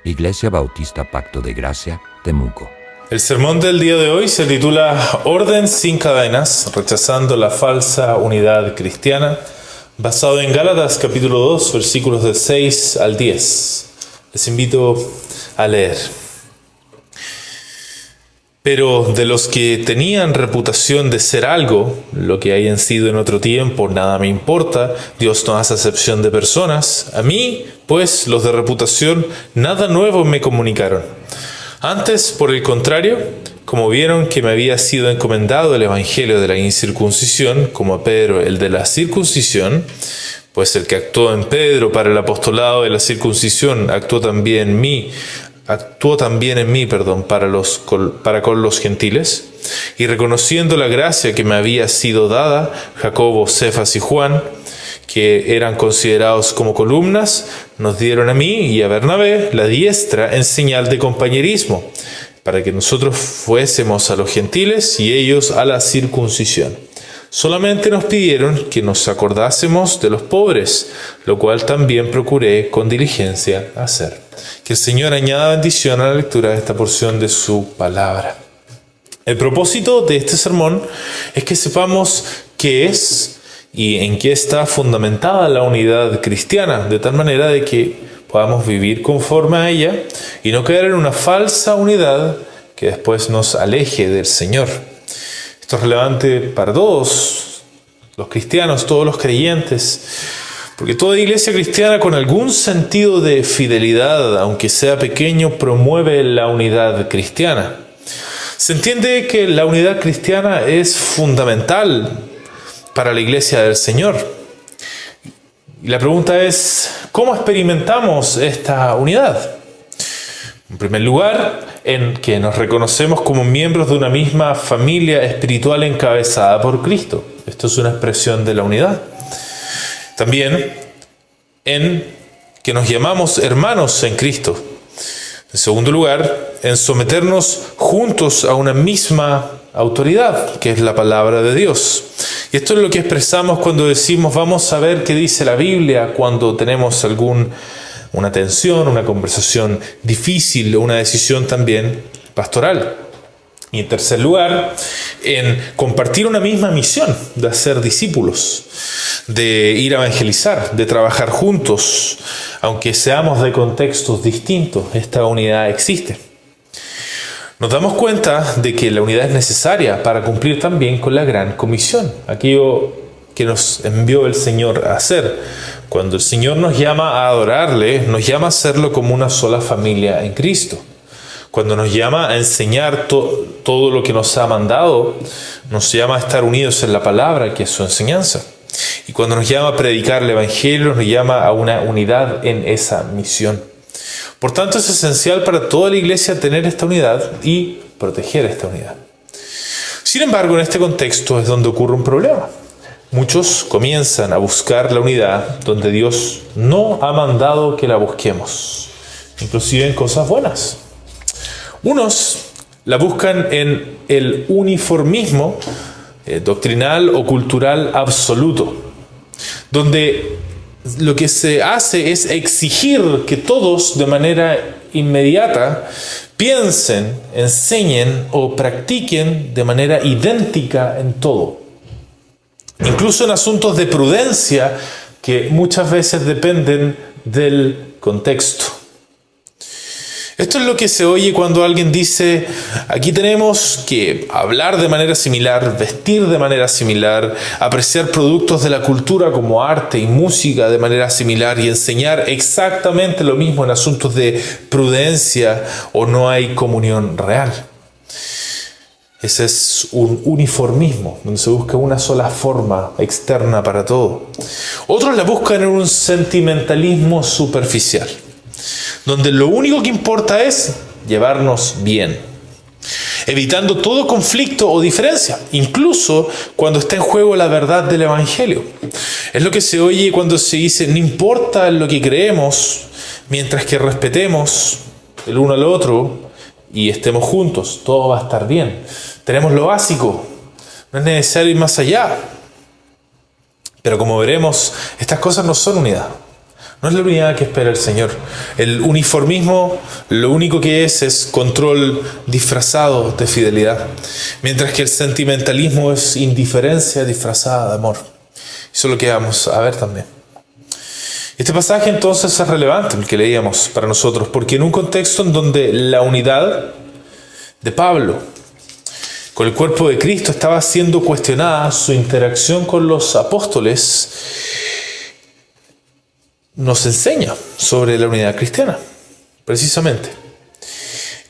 Iglesia Bautista Pacto de Gracia, Temuco. El sermón del día de hoy se titula Orden sin cadenas, rechazando la falsa unidad cristiana, basado en Gálatas capítulo 2, versículos del 6 al 10. Les invito a leer. Pero de los que tenían reputación de ser algo, lo que hayan sido en otro tiempo, nada me importa, Dios no hace acepción de personas. A mí, pues, los de reputación, nada nuevo me comunicaron. Antes, por el contrario, como vieron que me había sido encomendado el evangelio de la incircuncisión, como a Pedro el de la circuncisión, pues el que actuó en Pedro para el apostolado de la circuncisión actuó también en mí, para con los gentiles, y reconociendo la gracia que me había sido dada, Jacobo, Cefas y Juan, que eran considerados como columnas, nos dieron a mí y a Bernabé la diestra en señal de compañerismo, para que nosotros fuésemos a los gentiles y ellos a la circuncisión. Solamente nos pidieron que nos acordásemos de los pobres, lo cual también procuré con diligencia hacer. Que el Señor añada bendición a la lectura de esta porción de su palabra. El propósito de este sermón es que sepamos qué es y en qué está fundamentada la unidad cristiana, de tal manera de que podamos vivir conforme a ella y no caer en una falsa unidad que después nos aleje del Señor. Esto es relevante para todos los cristianos, todos los creyentes, porque toda iglesia cristiana con algún sentido de fidelidad, aunque sea pequeño, promueve la unidad cristiana. Se entiende que la unidad cristiana es fundamental para la iglesia del Señor. Y la pregunta es, ¿cómo experimentamos esta unidad? En primer lugar, en que nos reconocemos como miembros de una misma familia espiritual encabezada por Cristo. Esto es una expresión de la unidad. También en que nos llamamos hermanos en Cristo. En segundo lugar, en someternos juntos a una misma autoridad, que es la palabra de Dios. Y esto es lo que expresamos cuando decimos, vamos a ver qué dice la Biblia cuando tenemos una tensión, una conversación difícil o una decisión también pastoral. Y en tercer lugar, en compartir una misma misión de hacer discípulos, de ir a evangelizar, de trabajar juntos, aunque seamos de contextos distintos, esta unidad existe. Nos damos cuenta de que la unidad es necesaria para cumplir también con la gran comisión, aquello que nos envió el Señor a hacer. Cuando el Señor nos llama a adorarle, nos llama a hacerlo como una sola familia en Cristo. Cuando nos llama a enseñar todo lo que nos ha mandado, nos llama a estar unidos en la palabra, que es su enseñanza. Y cuando nos llama a predicar el evangelio, nos llama a una unidad en esa misión. Por tanto, es esencial para toda la iglesia tener esta unidad y proteger esta unidad. Sin embargo, en este contexto es donde ocurre un problema. Muchos comienzan a buscar la unidad donde Dios no ha mandado que la busquemos, inclusive en cosas buenas. Unos la buscan en el uniformismo doctrinal o cultural absoluto, donde lo que se hace es exigir que todos de manera inmediata piensen, enseñen o practiquen de manera idéntica en todo. Incluso en asuntos de prudencia que muchas veces dependen del contexto. Esto es lo que se oye cuando alguien dice, aquí tenemos que hablar de manera similar, vestir de manera similar, apreciar productos de la cultura como arte y música de manera similar y enseñar exactamente lo mismo en asuntos de prudencia o no hay comunión real. Ese es un uniformismo, donde se busca una sola forma externa para todo. Otros la buscan en un sentimentalismo superficial, donde lo único que importa es llevarnos bien, evitando todo conflicto o diferencia, incluso cuando está en juego la verdad del evangelio. Es lo que se oye cuando se dice, no importa lo que creemos, mientras que respetemos el uno al otro y estemos juntos, todo va a estar bien. Tenemos lo básico, no es necesario ir más allá. Pero como veremos, estas cosas no son unidad. No es la unidad que espera el Señor. El uniformismo lo único que es control disfrazado de fidelidad, mientras que el sentimentalismo es indiferencia disfrazada de amor. Eso es lo que vamos a ver también. Este pasaje entonces es relevante, el que leíamos para nosotros, porque en un contexto en donde la unidad de Pablo con el cuerpo de Cristo estaba siendo cuestionada, su interacción con los apóstoles nos enseña sobre la unidad cristiana, precisamente.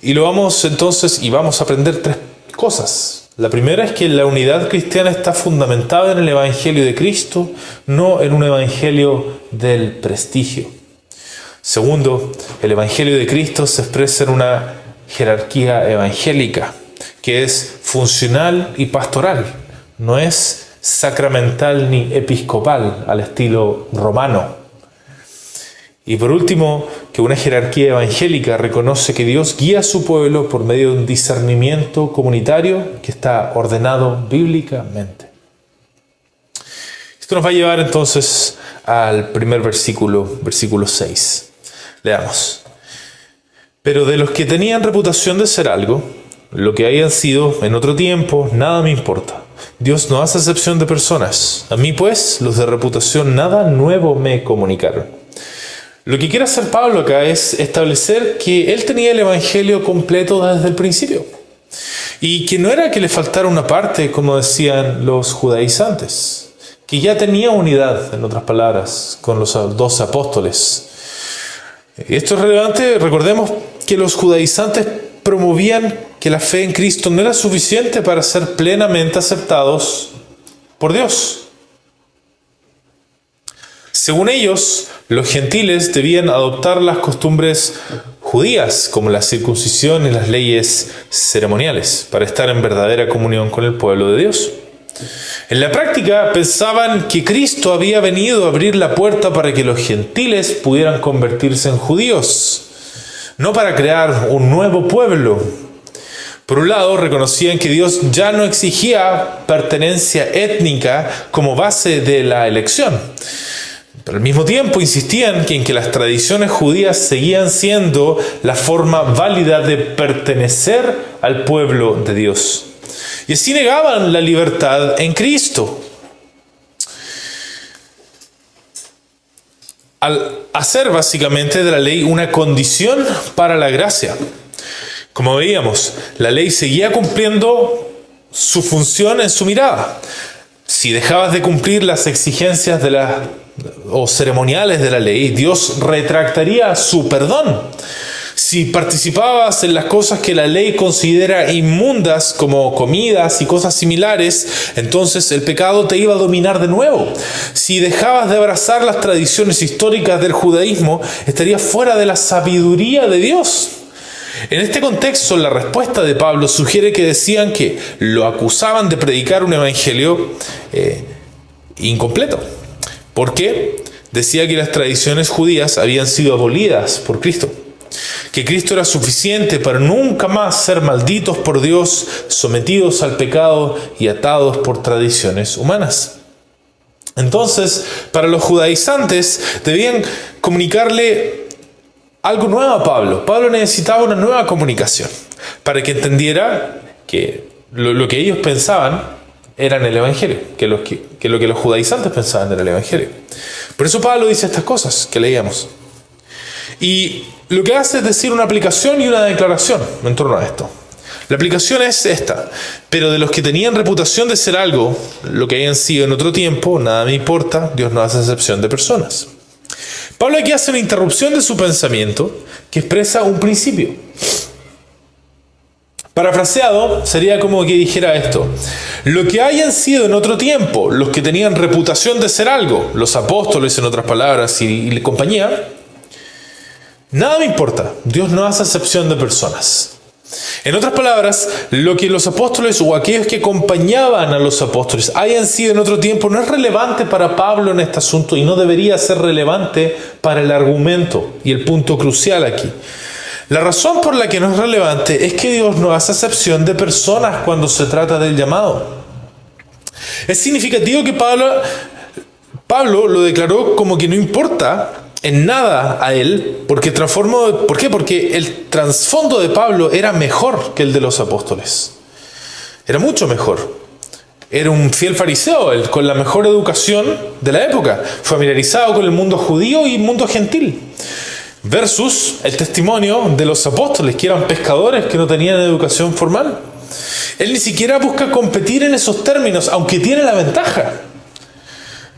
Y vamos a aprender tres cosas. La primera es que la unidad cristiana está fundamentada en el Evangelio de Cristo, no en un evangelio del prestigio. Segundo, el Evangelio de Cristo se expresa en una jerarquía evangélica, que es funcional y pastoral, no es sacramental ni episcopal al estilo romano. Y por último, que una jerarquía evangélica reconoce que Dios guía a su pueblo por medio de un discernimiento comunitario que está ordenado bíblicamente. Esto nos va a llevar entonces al primer versículo 6. Leamos. Pero de los que tenían reputación de ser algo, lo que hayan sido en otro tiempo, nada me importa. Dios no hace excepción de personas. A mí, pues, los de reputación nada nuevo me comunicaron. Lo que quiere hacer Pablo acá es establecer que él tenía el Evangelio completo desde el principio. Y que no era que le faltara una parte, como decían los judaizantes. Que ya tenía unidad, en otras palabras, con los 12 apóstoles. Esto es relevante. Recordemos que los judaizantes promovían que la fe en Cristo no era suficiente para ser plenamente aceptados por Dios. Según ellos, los gentiles debían adoptar las costumbres judías, como la circuncisión y las leyes ceremoniales, para estar en verdadera comunión con el pueblo de Dios. En la práctica, pensaban que Cristo había venido a abrir la puerta para que los gentiles pudieran convertirse en judíos, no para crear un nuevo pueblo. Por un lado, reconocían que Dios ya no exigía pertenencia étnica como base de la elección. Pero al mismo tiempo insistían en que las tradiciones judías seguían siendo la forma válida de pertenecer al pueblo de Dios. Y así negaban la libertad en Cristo. Al hacer básicamente de la ley una condición para la gracia. Como veíamos, la ley seguía cumpliendo su función en su mirada. Si dejabas de cumplir las exigencias o ceremoniales de la ley, Dios retractaría su perdón. Si participabas en las cosas que la ley considera inmundas, como comidas y cosas similares, entonces el pecado te iba a dominar de nuevo. Si dejabas de abrazar las tradiciones históricas del judaísmo, estarías fuera de la sabiduría de Dios. En este contexto, la respuesta de Pablo sugiere que decían que lo acusaban de predicar un evangelio incompleto. ¿Por qué? Decía que las tradiciones judías habían sido abolidas por Cristo. Que Cristo era suficiente para nunca más ser malditos por Dios, sometidos al pecado y atados por tradiciones humanas. Entonces, para los judaizantes debían comunicarle algo nuevo a Pablo. Pablo necesitaba una nueva comunicación para que entendiera que lo que ellos pensaban era en el Evangelio, que lo que los judaizantes pensaban era el Evangelio. Por eso Pablo dice estas cosas que leíamos. Y lo que hace es decir una aplicación y una declaración en torno a esto. La aplicación es esta: pero de los que tenían reputación de ser algo, lo que hayan sido en otro tiempo, nada me importa, Dios no hace excepción de personas. Pablo aquí hace una interrupción de su pensamiento que expresa un principio. Parafraseado, sería como que dijera esto: lo que hayan sido en otro tiempo, los que tenían reputación de ser algo, los apóstoles en otras palabras y compañía, nada me importa, Dios no hace excepción de personas. En otras palabras, lo que los apóstoles o aquellos que acompañaban a los apóstoles hayan sido en otro tiempo no es relevante para Pablo en este asunto y no debería ser relevante para el argumento y el punto crucial aquí. La razón por la que no es relevante es que Dios no hace excepción de personas cuando se trata del llamado. Es significativo que Pablo lo declaró como que no importa en nada a él, porque transformó. ¿Por qué? Porque el trasfondo de Pablo era mejor que el de los apóstoles. Era mucho mejor. Era un fiel fariseo, él, con la mejor educación de la época, familiarizado con el mundo judío y el mundo gentil. Versus el testimonio de los apóstoles, que eran pescadores, que no tenían educación formal. Él ni siquiera busca competir en esos términos, aunque tiene la ventaja.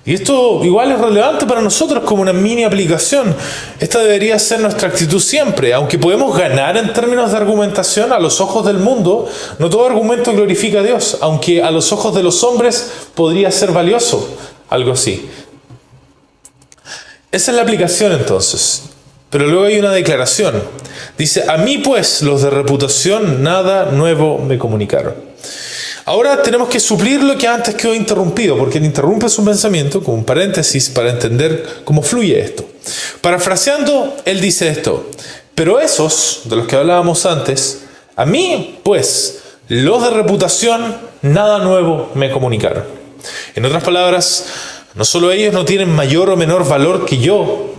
Y esto igual es relevante para nosotros como una mini aplicación. Esta debería ser nuestra actitud siempre. Aunque podemos ganar en términos de argumentación a los ojos del mundo, no todo argumento glorifica a Dios, aunque a los ojos de los hombres podría ser valioso, algo así. Esa es la aplicación entonces. Pero luego hay una declaración. Dice, a mí pues los de reputación nada nuevo me comunicaron. Ahora tenemos que suplir lo que antes quedó interrumpido, porque él interrumpe su pensamiento con un paréntesis para entender cómo fluye esto. Parafraseando, él dice esto: pero esos, de los que hablábamos antes, a mí, pues, los de reputación, nada nuevo me comunicaron. En otras palabras, no solo ellos no tienen mayor o menor valor que yo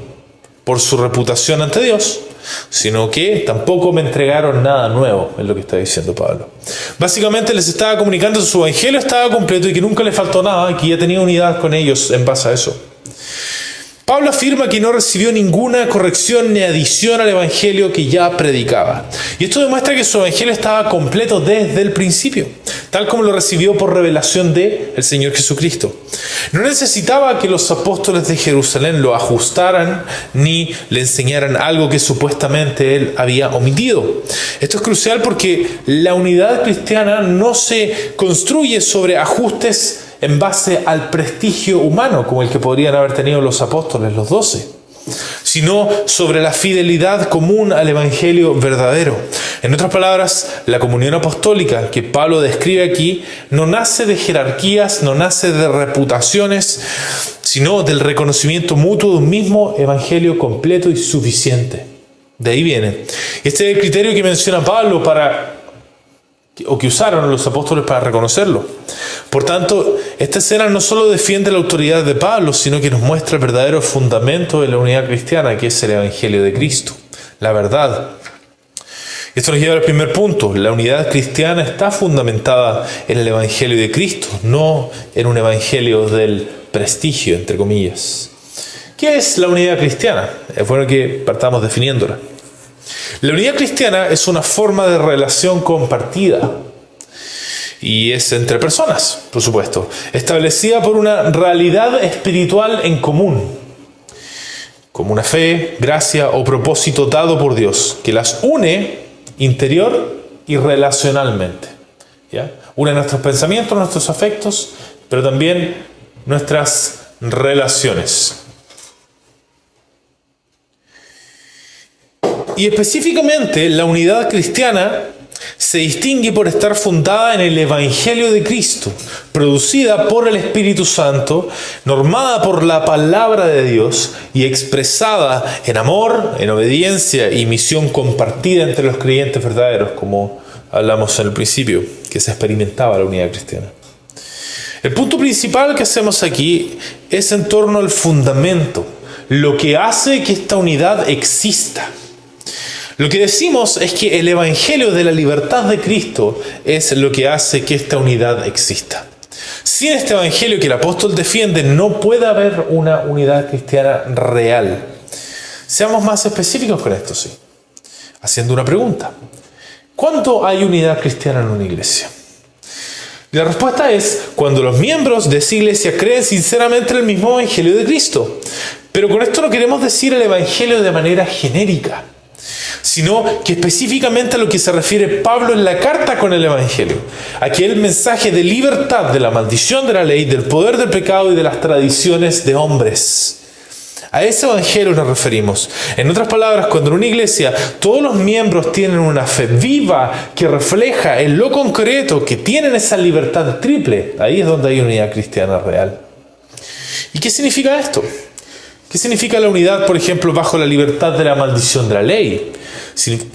por su reputación ante Dios, sino que tampoco me entregaron nada nuevo, es lo que está diciendo Pablo. Básicamente les estaba comunicando que su evangelio estaba completo y que nunca le faltó nada y que ya tenía unidad con ellos en base a eso. Pablo afirma que no recibió ninguna corrección ni adición al evangelio que ya predicaba. Y esto demuestra que su evangelio estaba completo desde el principio, tal como lo recibió por revelación de el Señor Jesucristo. No necesitaba que los apóstoles de Jerusalén lo ajustaran ni le enseñaran algo que supuestamente él había omitido. Esto es crucial porque la unidad cristiana no se construye sobre ajustes en base al prestigio humano, como el que podrían haber tenido los apóstoles, los 12, sino sobre la fidelidad común al evangelio verdadero. En otras palabras, la comunión apostólica que Pablo describe aquí no nace de jerarquías, no nace de reputaciones, sino del reconocimiento mutuo de un mismo evangelio completo y suficiente. De ahí viene. Este es el criterio que menciona Pablo que usaron los apóstoles para reconocerlo. Por tanto, esta escena no solo defiende la autoridad de Pablo, sino que nos muestra el verdadero fundamento de la unidad cristiana, que es el evangelio de Cristo, la verdad. Esto nos lleva al primer punto. La unidad cristiana está fundamentada en el evangelio de Cristo, no en un evangelio del prestigio, entre comillas. ¿Qué es la unidad cristiana? Es bueno que partamos definiéndola. La unidad cristiana es una forma de relación compartida y es entre personas, por supuesto, establecida por una realidad espiritual en común, como una fe, gracia o propósito dado por Dios, que las une interior y relacionalmente. ¿Ya? Une nuestros pensamientos, nuestros afectos, pero también nuestras relaciones. Y específicamente la unidad cristiana se distingue por estar fundada en el Evangelio de Cristo, producida por el Espíritu Santo, normada por la palabra de Dios y expresada en amor, en obediencia y misión compartida entre los creyentes verdaderos, como hablamos en el principio, que se experimentaba la unidad cristiana. El punto principal que hacemos aquí es en torno al fundamento, lo que hace que esta unidad exista. Lo que decimos es que el evangelio de la libertad de Cristo es lo que hace que esta unidad exista. Sin este evangelio que el apóstol defiende, no puede haber una unidad cristiana real. Seamos más específicos con esto, sí. Haciendo una pregunta. ¿Cuándo hay unidad cristiana en una iglesia? Y la respuesta es cuando los miembros de esa iglesia creen sinceramente en el mismo evangelio de Cristo. Pero con esto no queremos decir el evangelio de manera genérica, sino que específicamente a lo que se refiere Pablo en la carta con el evangelio. Aquí el mensaje de libertad de la maldición de la ley, del poder del pecado y de las tradiciones de hombres. A ese evangelio nos referimos. En otras palabras, cuando en una iglesia todos los miembros tienen una fe viva que refleja en lo concreto que tienen esa libertad triple, ahí es donde hay unidad cristiana real. ¿Y qué significa esto? ¿Qué significa la unidad, por ejemplo, bajo la libertad de la maldición de la ley?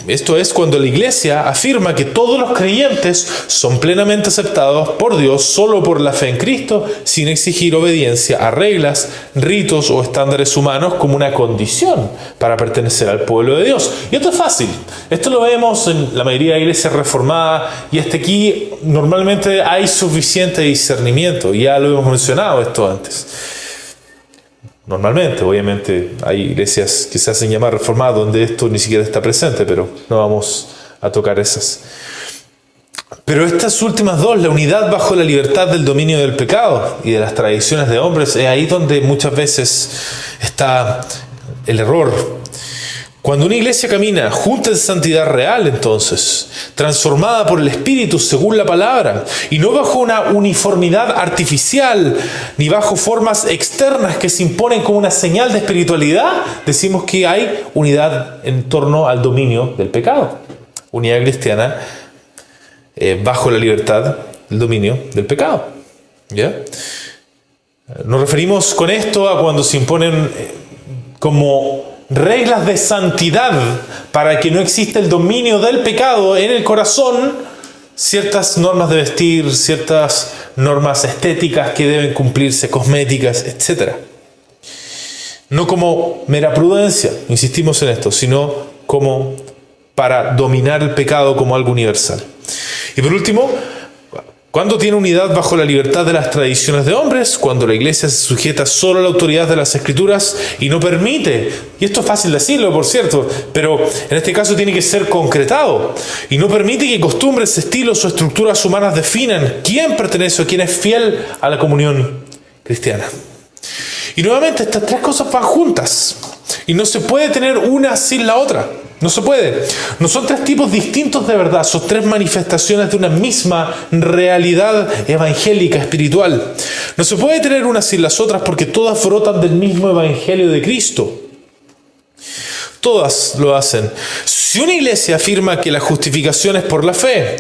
Esto es cuando la iglesia afirma que todos los creyentes son plenamente aceptados por Dios solo por la fe en Cristo, sin exigir obediencia a reglas, ritos o estándares humanos como una condición para pertenecer al pueblo de Dios. Y esto es fácil. Esto lo vemos en la mayoría de iglesias reformadas y hasta aquí normalmente hay suficiente discernimiento. Ya lo hemos mencionado esto antes. Normalmente, obviamente, hay iglesias que se hacen llamar reformadas donde esto ni siquiera está presente, pero no vamos a tocar esas. Pero estas últimas dos, la unidad bajo la libertad del dominio del pecado y de las tradiciones de hombres, es ahí donde muchas veces está el error. Cuando una iglesia camina junta en santidad real, entonces, transformada por el Espíritu según la palabra, y no bajo una uniformidad artificial, ni bajo formas externas que se imponen como una señal de espiritualidad, decimos que hay unidad en torno al dominio del pecado. Unidad cristiana bajo la libertad del dominio del pecado. ¿Ya? Nos referimos con esto a cuando se imponen como reglas de santidad para que no exista el dominio del pecado en el corazón, ciertas normas de vestir, ciertas normas estéticas que deben cumplirse, cosméticas, etc. No como mera prudencia, insistimos en esto, sino como para dominar el pecado como algo universal. Y por último, ¿cuándo tiene unidad bajo la libertad de las tradiciones de hombres? Cuando la iglesia se sujeta solo a la autoridad de las Escrituras y no permite, y esto es fácil decirlo por cierto, pero en este caso tiene que ser concretado, y no permite que costumbres, estilos o estructuras humanas definan quién pertenece o quién es fiel a la comunión cristiana. Y nuevamente estas tres cosas van juntas, y no se puede tener una sin la otra. No se puede. No son tres tipos distintos de verdad, son tres manifestaciones de una misma realidad evangélica, espiritual. No se puede tener una sin las otras porque todas brotan del mismo evangelio de Cristo. Todas lo hacen. Si una iglesia afirma que la justificación es por la fe,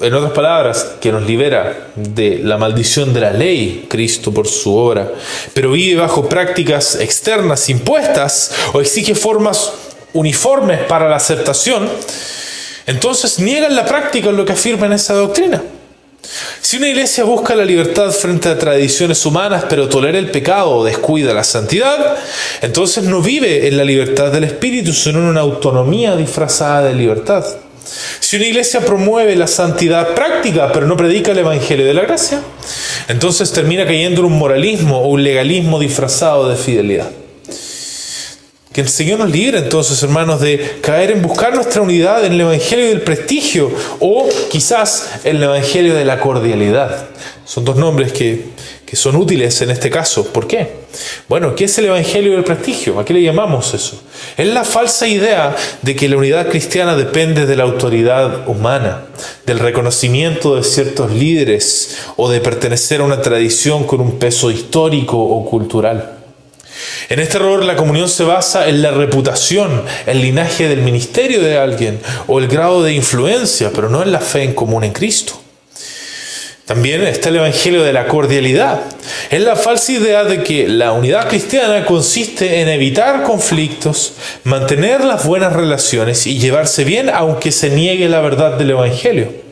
en otras palabras, que nos libera de la maldición de la ley, Cristo por su obra, pero vive bajo prácticas externas impuestas o exige formas uniformes para la aceptación, entonces niegan la práctica en lo que afirman esa doctrina. Si una iglesia busca la libertad frente a tradiciones humanas, pero tolera el pecado o descuida la santidad, entonces no vive en la libertad del Espíritu, sino en una autonomía disfrazada de libertad. Si una iglesia promueve la santidad práctica, pero no predica el evangelio de la gracia, entonces termina cayendo en un moralismo o un legalismo disfrazado de fidelidad. Que el Señor nos libre entonces, hermanos, de caer en buscar nuestra unidad en el evangelio del prestigio o quizás en el evangelio de la cordialidad. Son dos nombres que son útiles en este caso. ¿Por qué? Bueno, ¿qué es el evangelio del prestigio? ¿A qué le llamamos eso? Es la falsa idea de que la unidad cristiana depende de la autoridad humana, del reconocimiento de ciertos líderes o de pertenecer a una tradición con un peso histórico o cultural. En este error la comunión se basa en la reputación, el linaje del ministerio de alguien o el grado de influencia, pero no en la fe en común en Cristo. También está el evangelio de la cordialidad. Es la falsa idea de que la unidad cristiana consiste en evitar conflictos, mantener las buenas relaciones y llevarse bien aunque se niegue la verdad del evangelio.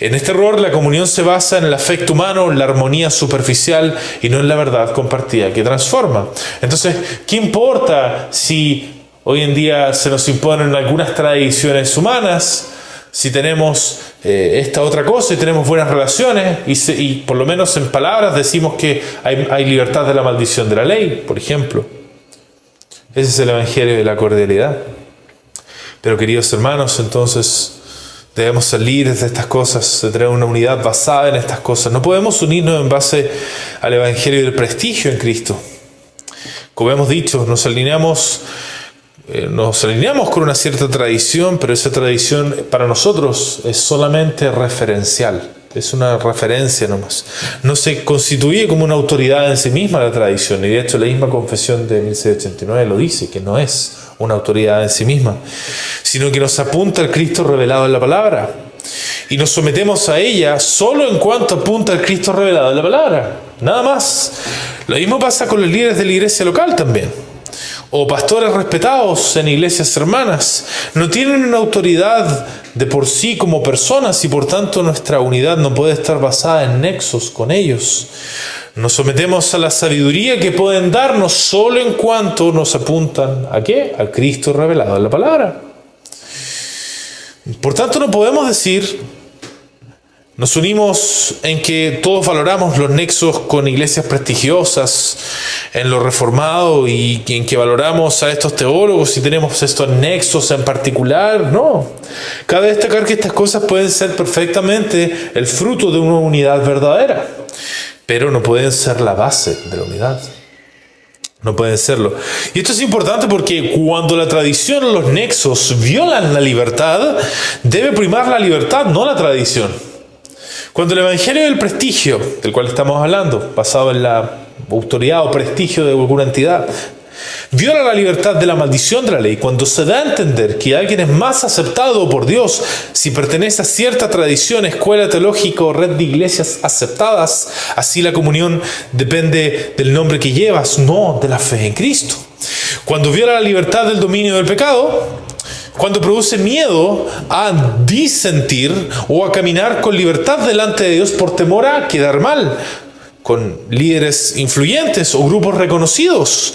En este error la comunión se basa en el afecto humano, en la armonía superficial y no en la verdad compartida que transforma. Entonces, ¿qué importa si hoy en día se nos imponen algunas tradiciones humanas? Si tenemos esta otra cosa y tenemos buenas relaciones y por lo menos en palabras decimos que hay libertad de la maldición de la ley, por ejemplo. Ese es el evangelio de la cordialidad. Pero queridos hermanos, entonces debemos salir de estas cosas, de tener una unidad basada en estas cosas. No podemos unirnos en base al evangelio del prestigio en Cristo. Como hemos dicho, nos alineamos con una cierta tradición, pero esa tradición para nosotros es solamente referencial. Es una referencia nomás. No se constituye como una autoridad en sí misma la tradición. Y de hecho la misma confesión de 1689 lo dice, que no es una autoridad en sí misma, sino que nos apunta al Cristo revelado en la palabra. Y nos sometemos a ella solo en cuanto apunta al Cristo revelado en la palabra. Nada más. Lo mismo pasa con los líderes de la iglesia local también. o pastores respetados en iglesias hermanas. No tienen una autoridad de por sí como personas y por tanto nuestra unidad no puede estar basada en nexos con ellos. Nos sometemos a la sabiduría que pueden darnos solo en cuanto nos apuntan ¿a qué? Al Cristo revelado en la palabra. Por tanto, no podemos decir, nos unimos en que todos valoramos los nexos con iglesias prestigiosas, en lo reformado y en que valoramos a estos teólogos y tenemos estos nexos en particular. No. Cabe destacar que estas cosas pueden ser perfectamente el fruto de una unidad verdadera, pero no pueden ser la base de la unidad. No pueden serlo. Y esto es importante porque cuando la tradición o los nexos violan la libertad, debe primar la libertad, no la tradición. Cuando el evangelio del prestigio, del cual estamos hablando, basado en la autoridad o prestigio de alguna entidad, viola la libertad de la maldición de la ley, cuando se da a entender que alguien es más aceptado por Dios si pertenece a cierta tradición, escuela teológica o red de iglesias aceptadas, así la comunión depende del nombre que llevas, no de la fe en Cristo. Cuando viola la libertad del dominio del pecado, cuando produce miedo a disentir o a caminar con libertad delante de Dios por temor a quedar mal con líderes influyentes o grupos reconocidos.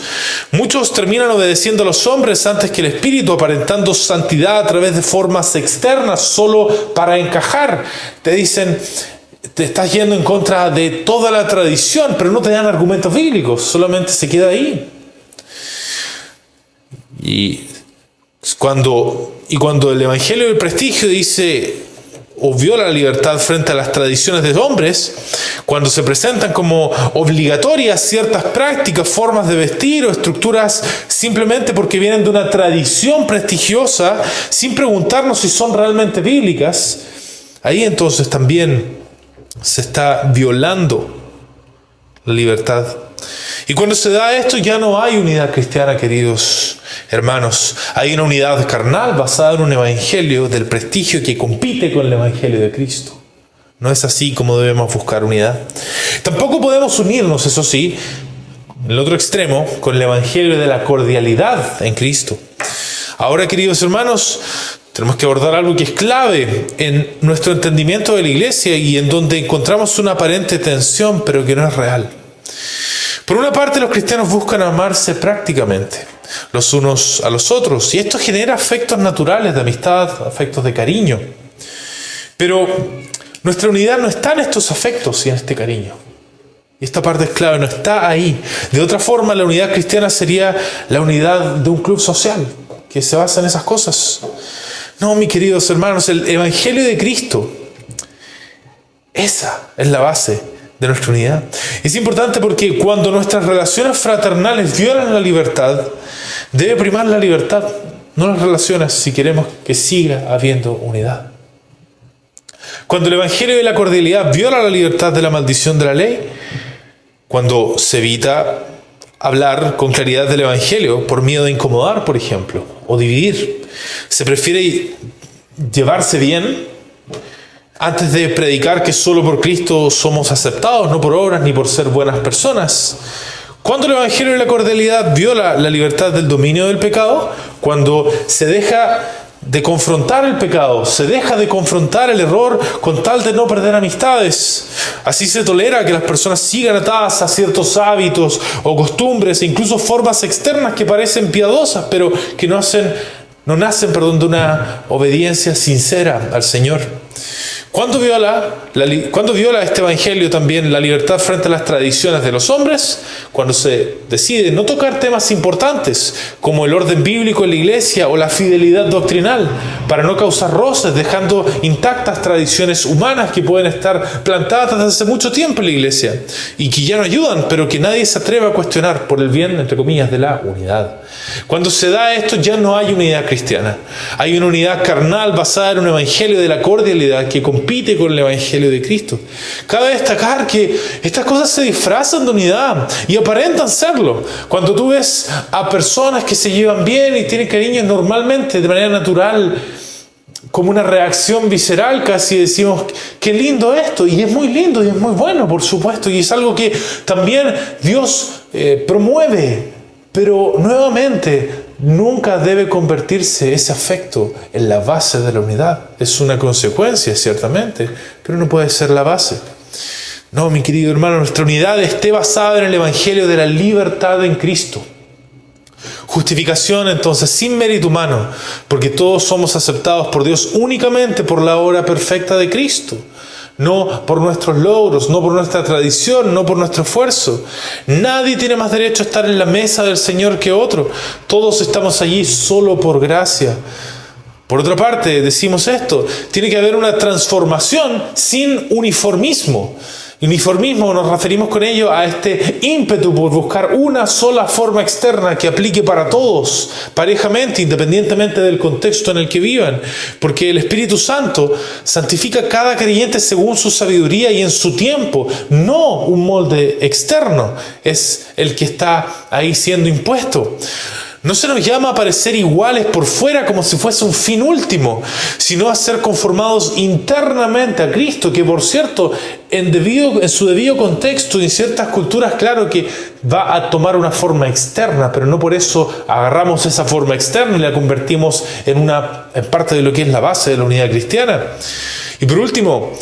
Muchos terminan obedeciendo a los hombres antes que el Espíritu, aparentando santidad a través de formas externas solo para encajar. Te dicen, te estás yendo en contra de toda la tradición, pero no te dan argumentos bíblicos, solamente se queda ahí. Y cuando el evangelio del prestigio dice o viola la libertad frente a las tradiciones de hombres, cuando se presentan como obligatorias ciertas prácticas, formas de vestir o estructuras simplemente porque vienen de una tradición prestigiosa, sin preguntarnos si son realmente bíblicas, ahí entonces también se está violando la libertad. Y cuando se da esto ya no hay unidad cristiana, queridos hermanos. Hay una unidad carnal basada en un evangelio del prestigio que compite con el evangelio de Cristo. No es así como debemos buscar unidad. Tampoco podemos unirnos, eso sí, en el otro extremo, con el evangelio de la cordialidad en Cristo. Ahora, queridos hermanos, tenemos que abordar algo que es clave en nuestro entendimiento de la iglesia y en donde encontramos una aparente tensión, pero que no es real. Por una parte, los cristianos buscan amarse prácticamente los unos a los otros, y esto genera afectos naturales de amistad, afectos de cariño. Pero nuestra unidad no está en estos afectos y en este cariño. Y esta parte es clave, no está ahí. De otra forma, la unidad cristiana sería la unidad de un club social que se basa en esas cosas. No, mis queridos hermanos, el evangelio de Cristo, esa es la base de nuestra unidad. Es importante porque cuando nuestras relaciones fraternales violan la libertad, debe primar la libertad, no las relaciones, si queremos que siga habiendo unidad. Cuando el evangelio de la cordialidad viola la libertad de la maldición de la ley, cuando se evita hablar con claridad del evangelio por miedo de incomodar, por ejemplo, o dividir, se prefiere llevarse bien antes de predicar que solo por Cristo somos aceptados, no por obras ni por ser buenas personas. Cuando el evangelio de la cordialidad viola la libertad del dominio del pecado, cuando se deja de confrontar el pecado, se deja de confrontar el error con tal de no perder amistades. Así se tolera que las personas sigan atadas a ciertos hábitos o costumbres e incluso formas externas que parecen piadosas, pero que no nacen de una obediencia sincera al Señor. ¿Cuándo viola este evangelio también la libertad frente a las tradiciones de los hombres? Cuando se decide no tocar temas importantes como el orden bíblico en la iglesia o la fidelidad doctrinal para no causar roces, dejando intactas tradiciones humanas que pueden estar plantadas desde hace mucho tiempo en la iglesia y que ya no ayudan, pero que nadie se atreve a cuestionar por el bien, entre comillas, de la unidad. Cuando se da esto ya no hay unidad cristiana. Hay una unidad carnal basada en un evangelio de la cordialidad que compite con el evangelio de Cristo. Cabe destacar que estas cosas se disfrazan de unidad y aparentan serlo. Cuando tú ves a personas que se llevan bien y tienen cariño normalmente, de manera natural, como una reacción visceral, casi decimos, qué lindo esto, y es muy lindo y es muy bueno, por supuesto, y es algo que también Dios promueve Pero nuevamente, nunca debe convertirse ese afecto en la base de la unidad. Es una consecuencia, ciertamente, pero no puede ser la base. No, mi querido hermano, nuestra unidad esté basada en el Evangelio de la libertad en Cristo. Justificación, entonces, sin mérito humano, porque todos somos aceptados por Dios únicamente por la obra perfecta de Cristo. No por nuestros logros, no por nuestra tradición, no por nuestro esfuerzo. Nadie tiene más derecho a estar en la mesa del Señor que otro. Todos estamos allí solo por gracia. Por otra parte, decimos esto, tiene que haber una transformación sin uniformismo. Uniformismo nos referimos con ello a este ímpetu por buscar una sola forma externa que aplique para todos, parejamente, independientemente del contexto en el que vivan. Porque el Espíritu Santo santifica a cada creyente según su sabiduría y en su tiempo. No un molde externo es el que está ahí siendo impuesto. No se nos llama a parecer iguales por fuera como si fuese un fin último, sino a ser conformados internamente a Cristo, que por cierto, en su debido contexto y en ciertas culturas, claro que va a tomar una forma externa, pero no por eso agarramos esa forma externa y la convertimos en parte de lo que es la base de la unidad cristiana. Y por último,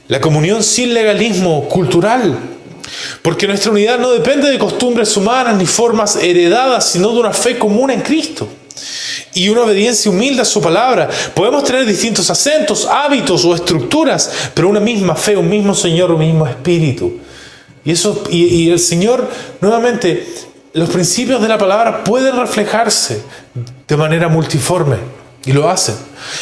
la comunión sin legalismo cultural. Porque nuestra unidad no depende de costumbres humanas ni formas heredadas, sino de una fe común en Cristo y una obediencia humilde a su palabra. Podemos tener distintos acentos, hábitos o estructuras, pero una misma fe, un mismo Señor, un mismo Espíritu. Y el Señor, nuevamente, los principios de la palabra pueden reflejarse de manera multiforme. Y lo hacen.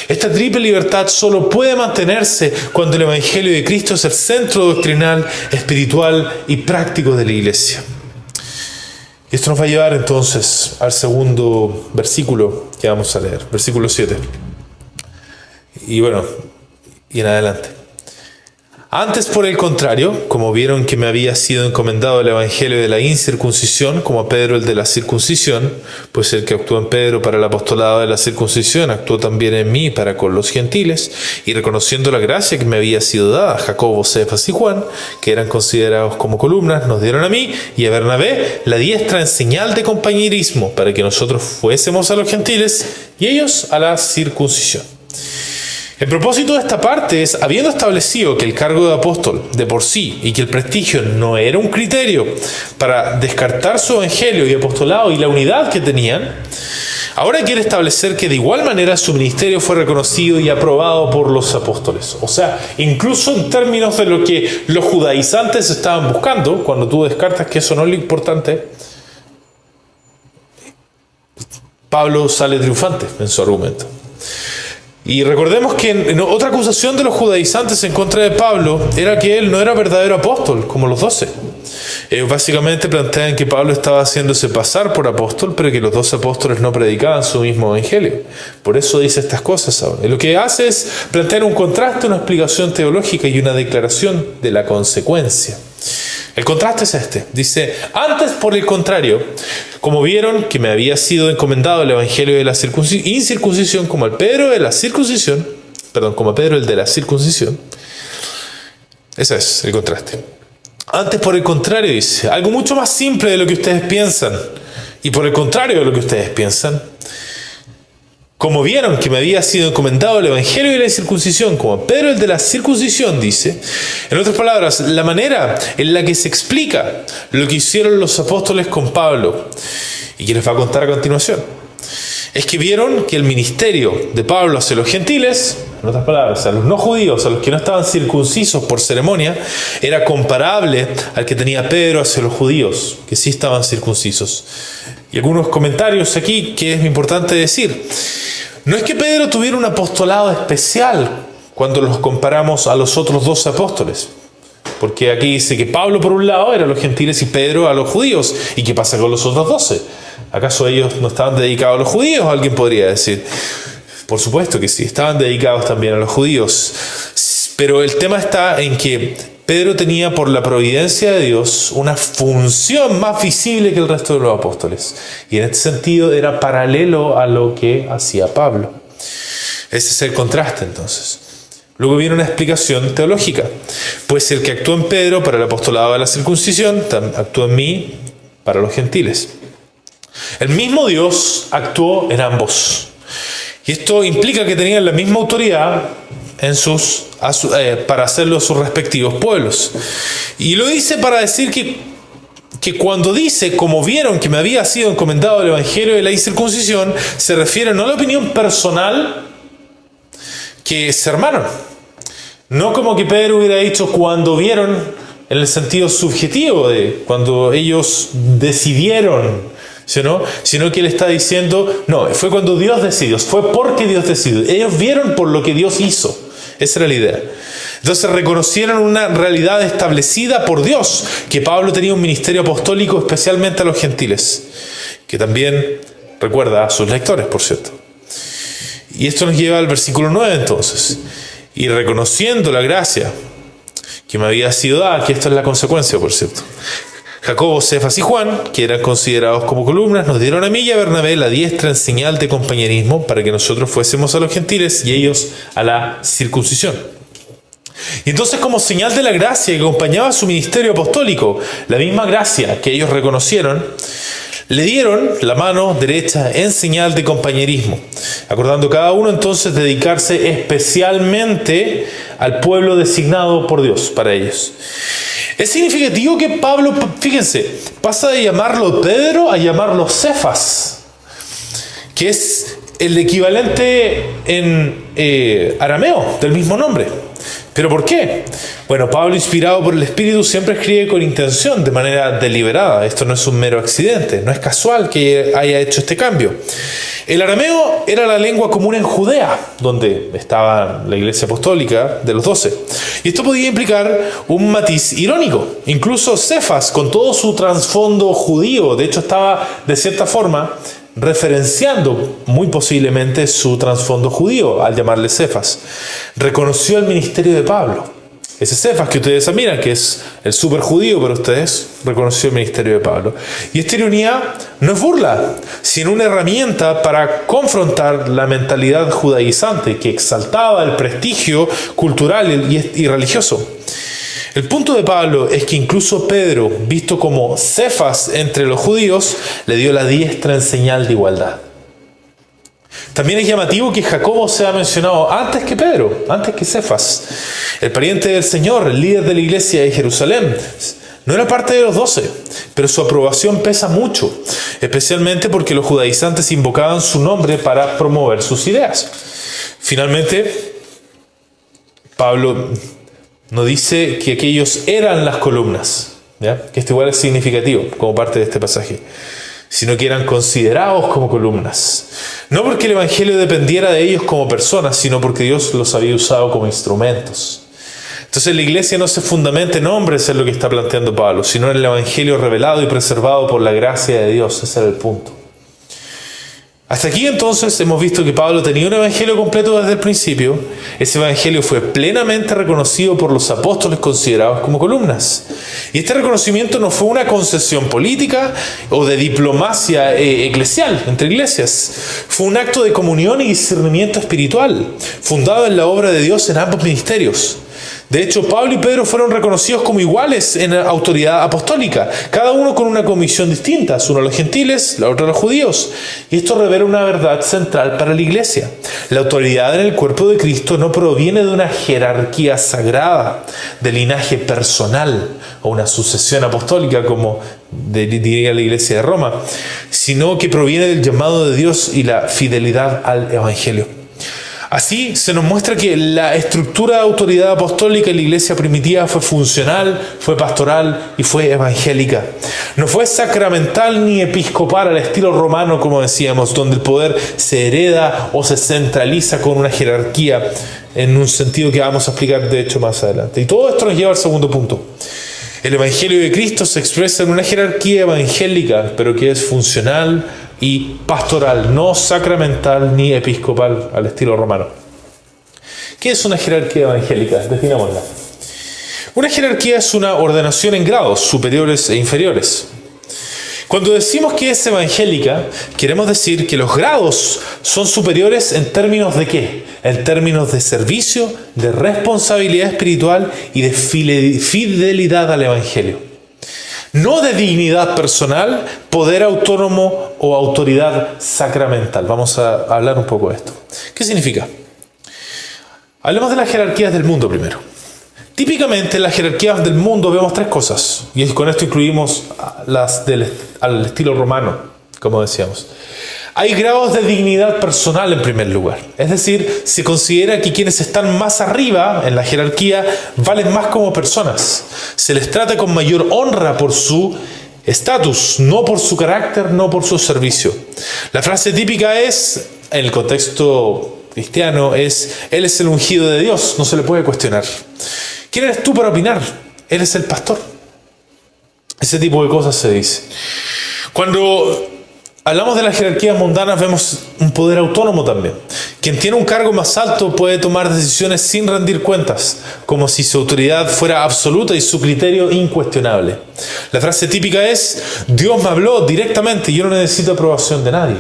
Esta triple libertad solo puede mantenerse cuando el Evangelio de Cristo es el centro doctrinal, espiritual y práctico de la Iglesia. Y esto nos va a llevar entonces al segundo versículo que vamos a leer, versículo 7. Y en adelante. Antes, por el contrario, como vieron que me había sido encomendado el evangelio de la incircuncisión, como a Pedro el de la circuncisión, pues el que actuó en Pedro para el apostolado de la circuncisión, actuó también en mí para con los gentiles, y reconociendo la gracia que me había sido dada, Jacobo, Cefas y Juan, que eran considerados como columnas, nos dieron a mí y a Bernabé la diestra en señal de compañerismo, para que nosotros fuésemos a los gentiles y ellos a la circuncisión. El propósito de esta parte es, habiendo establecido que el cargo de apóstol de por sí y que el prestigio no era un criterio para descartar su evangelio y apostolado y la unidad que tenían, ahora quiere establecer que de igual manera su ministerio fue reconocido y aprobado por los apóstoles. O sea, incluso en términos de lo que los judaizantes estaban buscando, cuando tú descartas que eso no es lo importante, Pablo sale triunfante en su argumento. Y recordemos que otra acusación de los judaizantes en contra de Pablo era que él no era verdadero apóstol, como los 12. Ellos básicamente plantean que Pablo estaba haciéndose pasar por apóstol, pero que los 12 apóstoles no predicaban su mismo evangelio. Por eso dice estas cosas ahora. Y lo que hace es plantear un contraste, una explicación teológica y una declaración de la consecuencia. El contraste es este. Dice, antes por el contrario, como vieron que me había sido encomendado el evangelio de la incircuncisión, como a Pedro el de la circuncisión. Ese es el contraste. Antes por el contrario, dice, algo mucho más simple de lo que ustedes piensan. Y por el contrario de lo que ustedes piensan, como vieron que me había sido encomendado el evangelio de la circuncisión, como a Pedro el de la circuncisión, dice, en otras palabras, la manera en la que se explica lo que hicieron los apóstoles con Pablo, y que les va a contar a continuación, es que vieron que el ministerio de Pablo hacia los gentiles, en otras palabras, a los no judíos, a los que no estaban circuncisos por ceremonia, era comparable al que tenía Pedro hacia los judíos, que sí estaban circuncisos. Y algunos comentarios aquí que es importante decir. No es que Pedro tuviera un apostolado especial cuando los comparamos a los otros 12 apóstoles. Porque aquí dice que Pablo por un lado era a los gentiles y Pedro a los judíos. ¿Y qué pasa con los otros 12? ¿Acaso ellos no estaban dedicados a los judíos? Alguien podría decir. Por supuesto que sí, estaban dedicados también a los judíos. Pero el tema está en que Pedro tenía, por la providencia de Dios, una función más visible que el resto de los apóstoles. Y en este sentido era paralelo a lo que hacía Pablo. Ese es el contraste entonces. Luego viene una explicación teológica. Pues el que actuó en Pedro para el apostolado de la circuncisión, actuó en mí para los gentiles. El mismo Dios actuó en ambos. Y esto implica que tenían la misma autoridad para hacerlo a sus respectivos pueblos. Y lo dice para decir que cuando dice, como vieron que me había sido encomendado el evangelio de la incircuncisión, se refiere no a la opinión personal que se armaron. No como que Pedro hubiera dicho cuando vieron, en el sentido subjetivo de cuando ellos decidieron, sino que él está diciendo, no, fue cuando Dios decidió, fue porque Dios decidió. Ellos vieron por lo que Dios hizo. Esa era la idea. Entonces reconocieron una realidad establecida por Dios, que Pablo tenía un ministerio apostólico especialmente a los gentiles, que también recuerda a sus lectores, por cierto. Y esto nos lleva al versículo 9 entonces. Y reconociendo la gracia que me había sido dada, que esto es la consecuencia, por cierto. Jacobo, Cefas y Juan, que eran considerados como columnas, nos dieron a mí y a Bernabé la diestra en señal de compañerismo para que nosotros fuésemos a los gentiles y ellos a la circuncisión. Y entonces, como señal de la gracia que acompañaba su ministerio apostólico, la misma gracia que ellos reconocieron, le dieron la mano derecha en señal de compañerismo, acordando cada uno entonces dedicarse especialmente al pueblo designado por Dios para ellos. Es significativo que Pablo, fíjense, pasa de llamarlo Pedro a llamarlo Cefas, que es el equivalente en arameo del mismo nombre. ¿Pero por qué? Bueno, Pablo, inspirado por el Espíritu, siempre escribe con intención, de manera deliberada. Esto no es un mero accidente, no es casual que haya hecho este cambio. El arameo era la lengua común en Judea, donde estaba la iglesia apostólica de los 12. Y esto podía implicar un matiz irónico. Incluso Cefas, con todo su trasfondo judío, de hecho estaba de cierta forma referenciando muy posiblemente su trasfondo judío al llamarle Cefas. Reconoció el ministerio de Pablo. Ese Cefas que ustedes admiran, que es el súper judío para ustedes, reconoció el ministerio de Pablo. Y esta ironía no es burla, sino una herramienta para confrontar la mentalidad judaizante que exaltaba el prestigio cultural y religioso. El punto de Pablo es que incluso Pedro, visto como Cefas entre los judíos, le dio la diestra en señal de igualdad. También es llamativo que Jacobo sea mencionado antes que Pedro, antes que Cefas. El pariente del Señor, el líder de la iglesia de Jerusalén, no era parte de los 12, pero su aprobación pesa mucho, especialmente porque los judaizantes invocaban su nombre para promover sus ideas. Finalmente, Pablo no dice que aquellos eran las columnas, ¿ya? Que esto igual es significativo como parte de este pasaje, sino que eran considerados como columnas. No porque el evangelio dependiera de ellos como personas, sino porque Dios los había usado como instrumentos. Entonces la iglesia no se fundamenta en hombres, es lo que está planteando Pablo, sino en el evangelio revelado y preservado por la gracia de Dios. Ese era el punto. Hasta aquí entonces hemos visto que Pablo tenía un evangelio completo desde el principio. Ese evangelio fue plenamente reconocido por los apóstoles considerados como columnas. Y este reconocimiento no fue una concesión política o de diplomacia eclesial entre iglesias. Fue un acto de comunión y discernimiento espiritual, fundado en la obra de Dios en ambos ministerios. De hecho, Pablo y Pedro fueron reconocidos como iguales en autoridad apostólica, cada uno con una comisión distinta, uno a los gentiles, la otra a los judíos. Y esto revela una verdad central para la iglesia. La autoridad en el cuerpo de Cristo no proviene de una jerarquía sagrada, de linaje personal o una sucesión apostólica, como diría la iglesia de Roma, sino que proviene del llamado de Dios y la fidelidad al evangelio. Así se nos muestra que la estructura de autoridad apostólica en la iglesia primitiva fue funcional, fue pastoral y fue evangélica. No fue sacramental ni episcopal al estilo romano, como decíamos, donde el poder se hereda o se centraliza con una jerarquía en un sentido que vamos a explicar de hecho más adelante. Y todo esto nos lleva al segundo punto. El evangelio de Cristo se expresa en una jerarquía evangélica, pero que es funcional y pastoral, no sacramental ni episcopal al estilo romano. ¿Qué es una jerarquía evangélica? Definámosla. Una jerarquía es una ordenación en grados superiores e inferiores. Cuando decimos que es evangélica, queremos decir que los grados son superiores en términos de ¿qué? En términos de servicio, de responsabilidad espiritual y de fidelidad al evangelio. no de dignidad personal, poder autónomo o autoridad sacramental. Vamos a hablar un poco de esto. ¿Qué significa? Hablemos de las jerarquías del mundo primero. Típicamente en las jerarquías del mundo vemos tres cosas, y con esto incluimos las al estilo romano, como decíamos. Hay grados de dignidad personal en primer lugar, es decir, se considera que quienes están más arriba en la jerarquía valen más como personas. Se les trata con mayor honra por su estatus, no por su carácter, no por su servicio. La frase típica es, en el contexto cristiano, es: Él es el ungido de Dios, no se le puede cuestionar. ¿Quién eres tú para opinar? Eres el pastor. Ese tipo de cosas se dice. Cuando hablamos de las jerarquías mundanas, vemos un poder autónomo también. Quien tiene un cargo más alto puede tomar decisiones sin rendir cuentas, como si su autoridad fuera absoluta y su criterio incuestionable. La frase típica es: Dios me habló directamente y yo no necesito aprobación de nadie.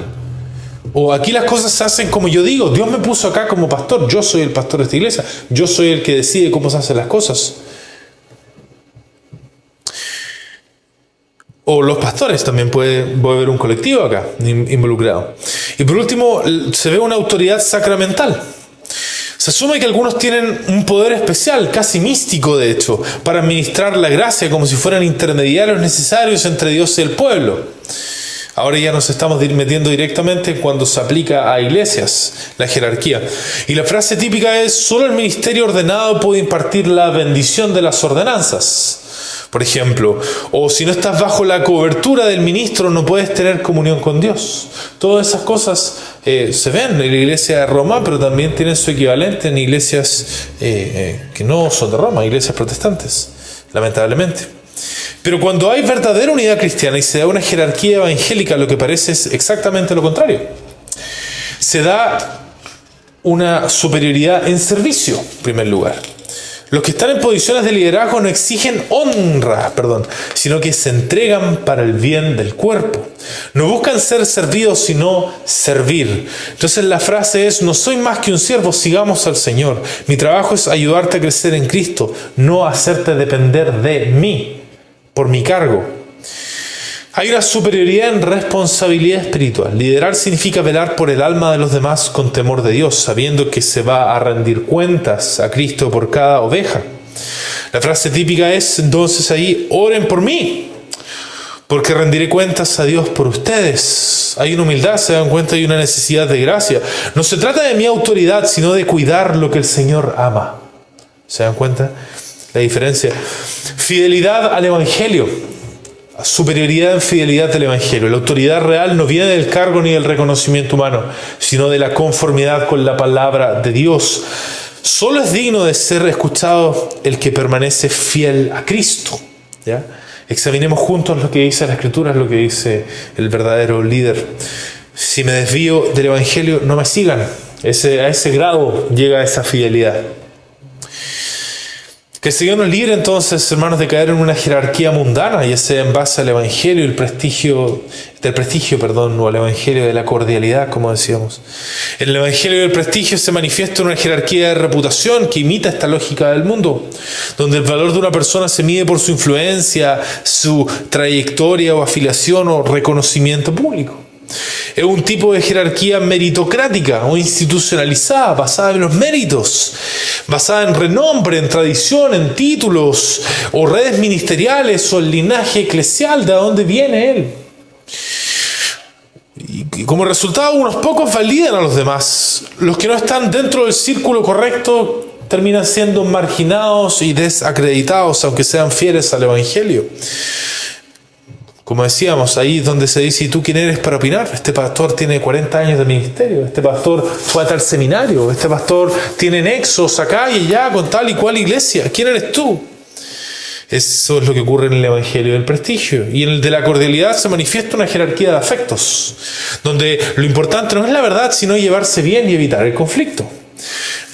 O aquí las cosas se hacen como yo digo. Dios me puso acá como pastor. Yo soy el pastor de esta iglesia. Yo soy el que decide cómo se hacen las cosas. O los pastores, también puede haber un colectivo acá involucrado. Y por último, se ve una autoridad sacramental. Se asume que algunos tienen un poder especial, casi místico de hecho, para administrar la gracia como si fueran intermediarios necesarios entre Dios y el pueblo. Ahora ya nos estamos metiendo directamente cuando se aplica a iglesias, la jerarquía. Y la frase típica es: solo el ministerio ordenado puede impartir la bendición de las ordenanzas. Por ejemplo, o si no estás bajo la cobertura del ministro, no puedes tener comunión con Dios. Todas esas cosas se ven en la iglesia de Roma, pero también tienen su equivalente en iglesias que no son de Roma, iglesias protestantes, lamentablemente. Pero cuando hay verdadera unidad cristiana y se da una jerarquía evangélica, lo que parece es exactamente lo contrario. Se da una superioridad en servicio, en primer lugar. Los que están en posiciones de liderazgo no exigen honra, sino que se entregan para el bien del cuerpo. No buscan ser servidos, sino servir. Entonces la frase es: no soy más que un siervo, sigamos al Señor. Mi trabajo es ayudarte a crecer en Cristo, no hacerte depender de mí, por mi cargo. Hay una superioridad en responsabilidad espiritual. Liderar significa velar por el alma de los demás con temor de Dios, sabiendo que se va a rendir cuentas a Cristo por cada oveja. La frase típica es entonces ahí: oren por mí, porque rendiré cuentas a Dios por ustedes. Hay una humildad, se dan cuenta, hay una necesidad de gracia. No se trata de mi autoridad, sino de cuidar lo que el Señor ama. ¿Se dan cuenta la diferencia? Fidelidad al Evangelio. Superioridad en fidelidad del Evangelio. La autoridad real no viene del cargo ni del reconocimiento humano, sino de la conformidad con la palabra de Dios. Solo es digno de ser escuchado el que permanece fiel a Cristo. ¿Ya? Examinemos juntos lo que dice la Escritura, lo que dice el verdadero líder. Si me desvío del Evangelio, no me sigan. A ese grado llega esa fidelidad. Que el Señor nos libre entonces, hermanos, de caer en una jerarquía mundana, ya sea en base al Evangelio y o al Evangelio de la cordialidad, como decíamos. En el Evangelio del prestigio se manifiesta una jerarquía de reputación que imita esta lógica del mundo, donde el valor de una persona se mide por su influencia, su trayectoria o afiliación o reconocimiento público. Es un tipo de jerarquía meritocrática o institucionalizada, basada en los méritos, basada en renombre, en tradición, en títulos o redes ministeriales o el linaje eclesial de dónde viene él. Y como resultado, unos pocos validan a los demás. Los que no están dentro del círculo correcto terminan siendo marginados y desacreditados, aunque sean fieles al Evangelio. Como decíamos, ahí es donde se dice: ¿y tú quién eres para opinar? Este pastor tiene 40 años de ministerio, este pastor fue a tal seminario, este pastor tiene nexos acá y allá con tal y cual iglesia. ¿Quién eres tú? Eso es lo que ocurre en el Evangelio del prestigio. Y en el de la cordialidad se manifiesta una jerarquía de afectos, donde lo importante no es la verdad, sino llevarse bien y evitar el conflicto.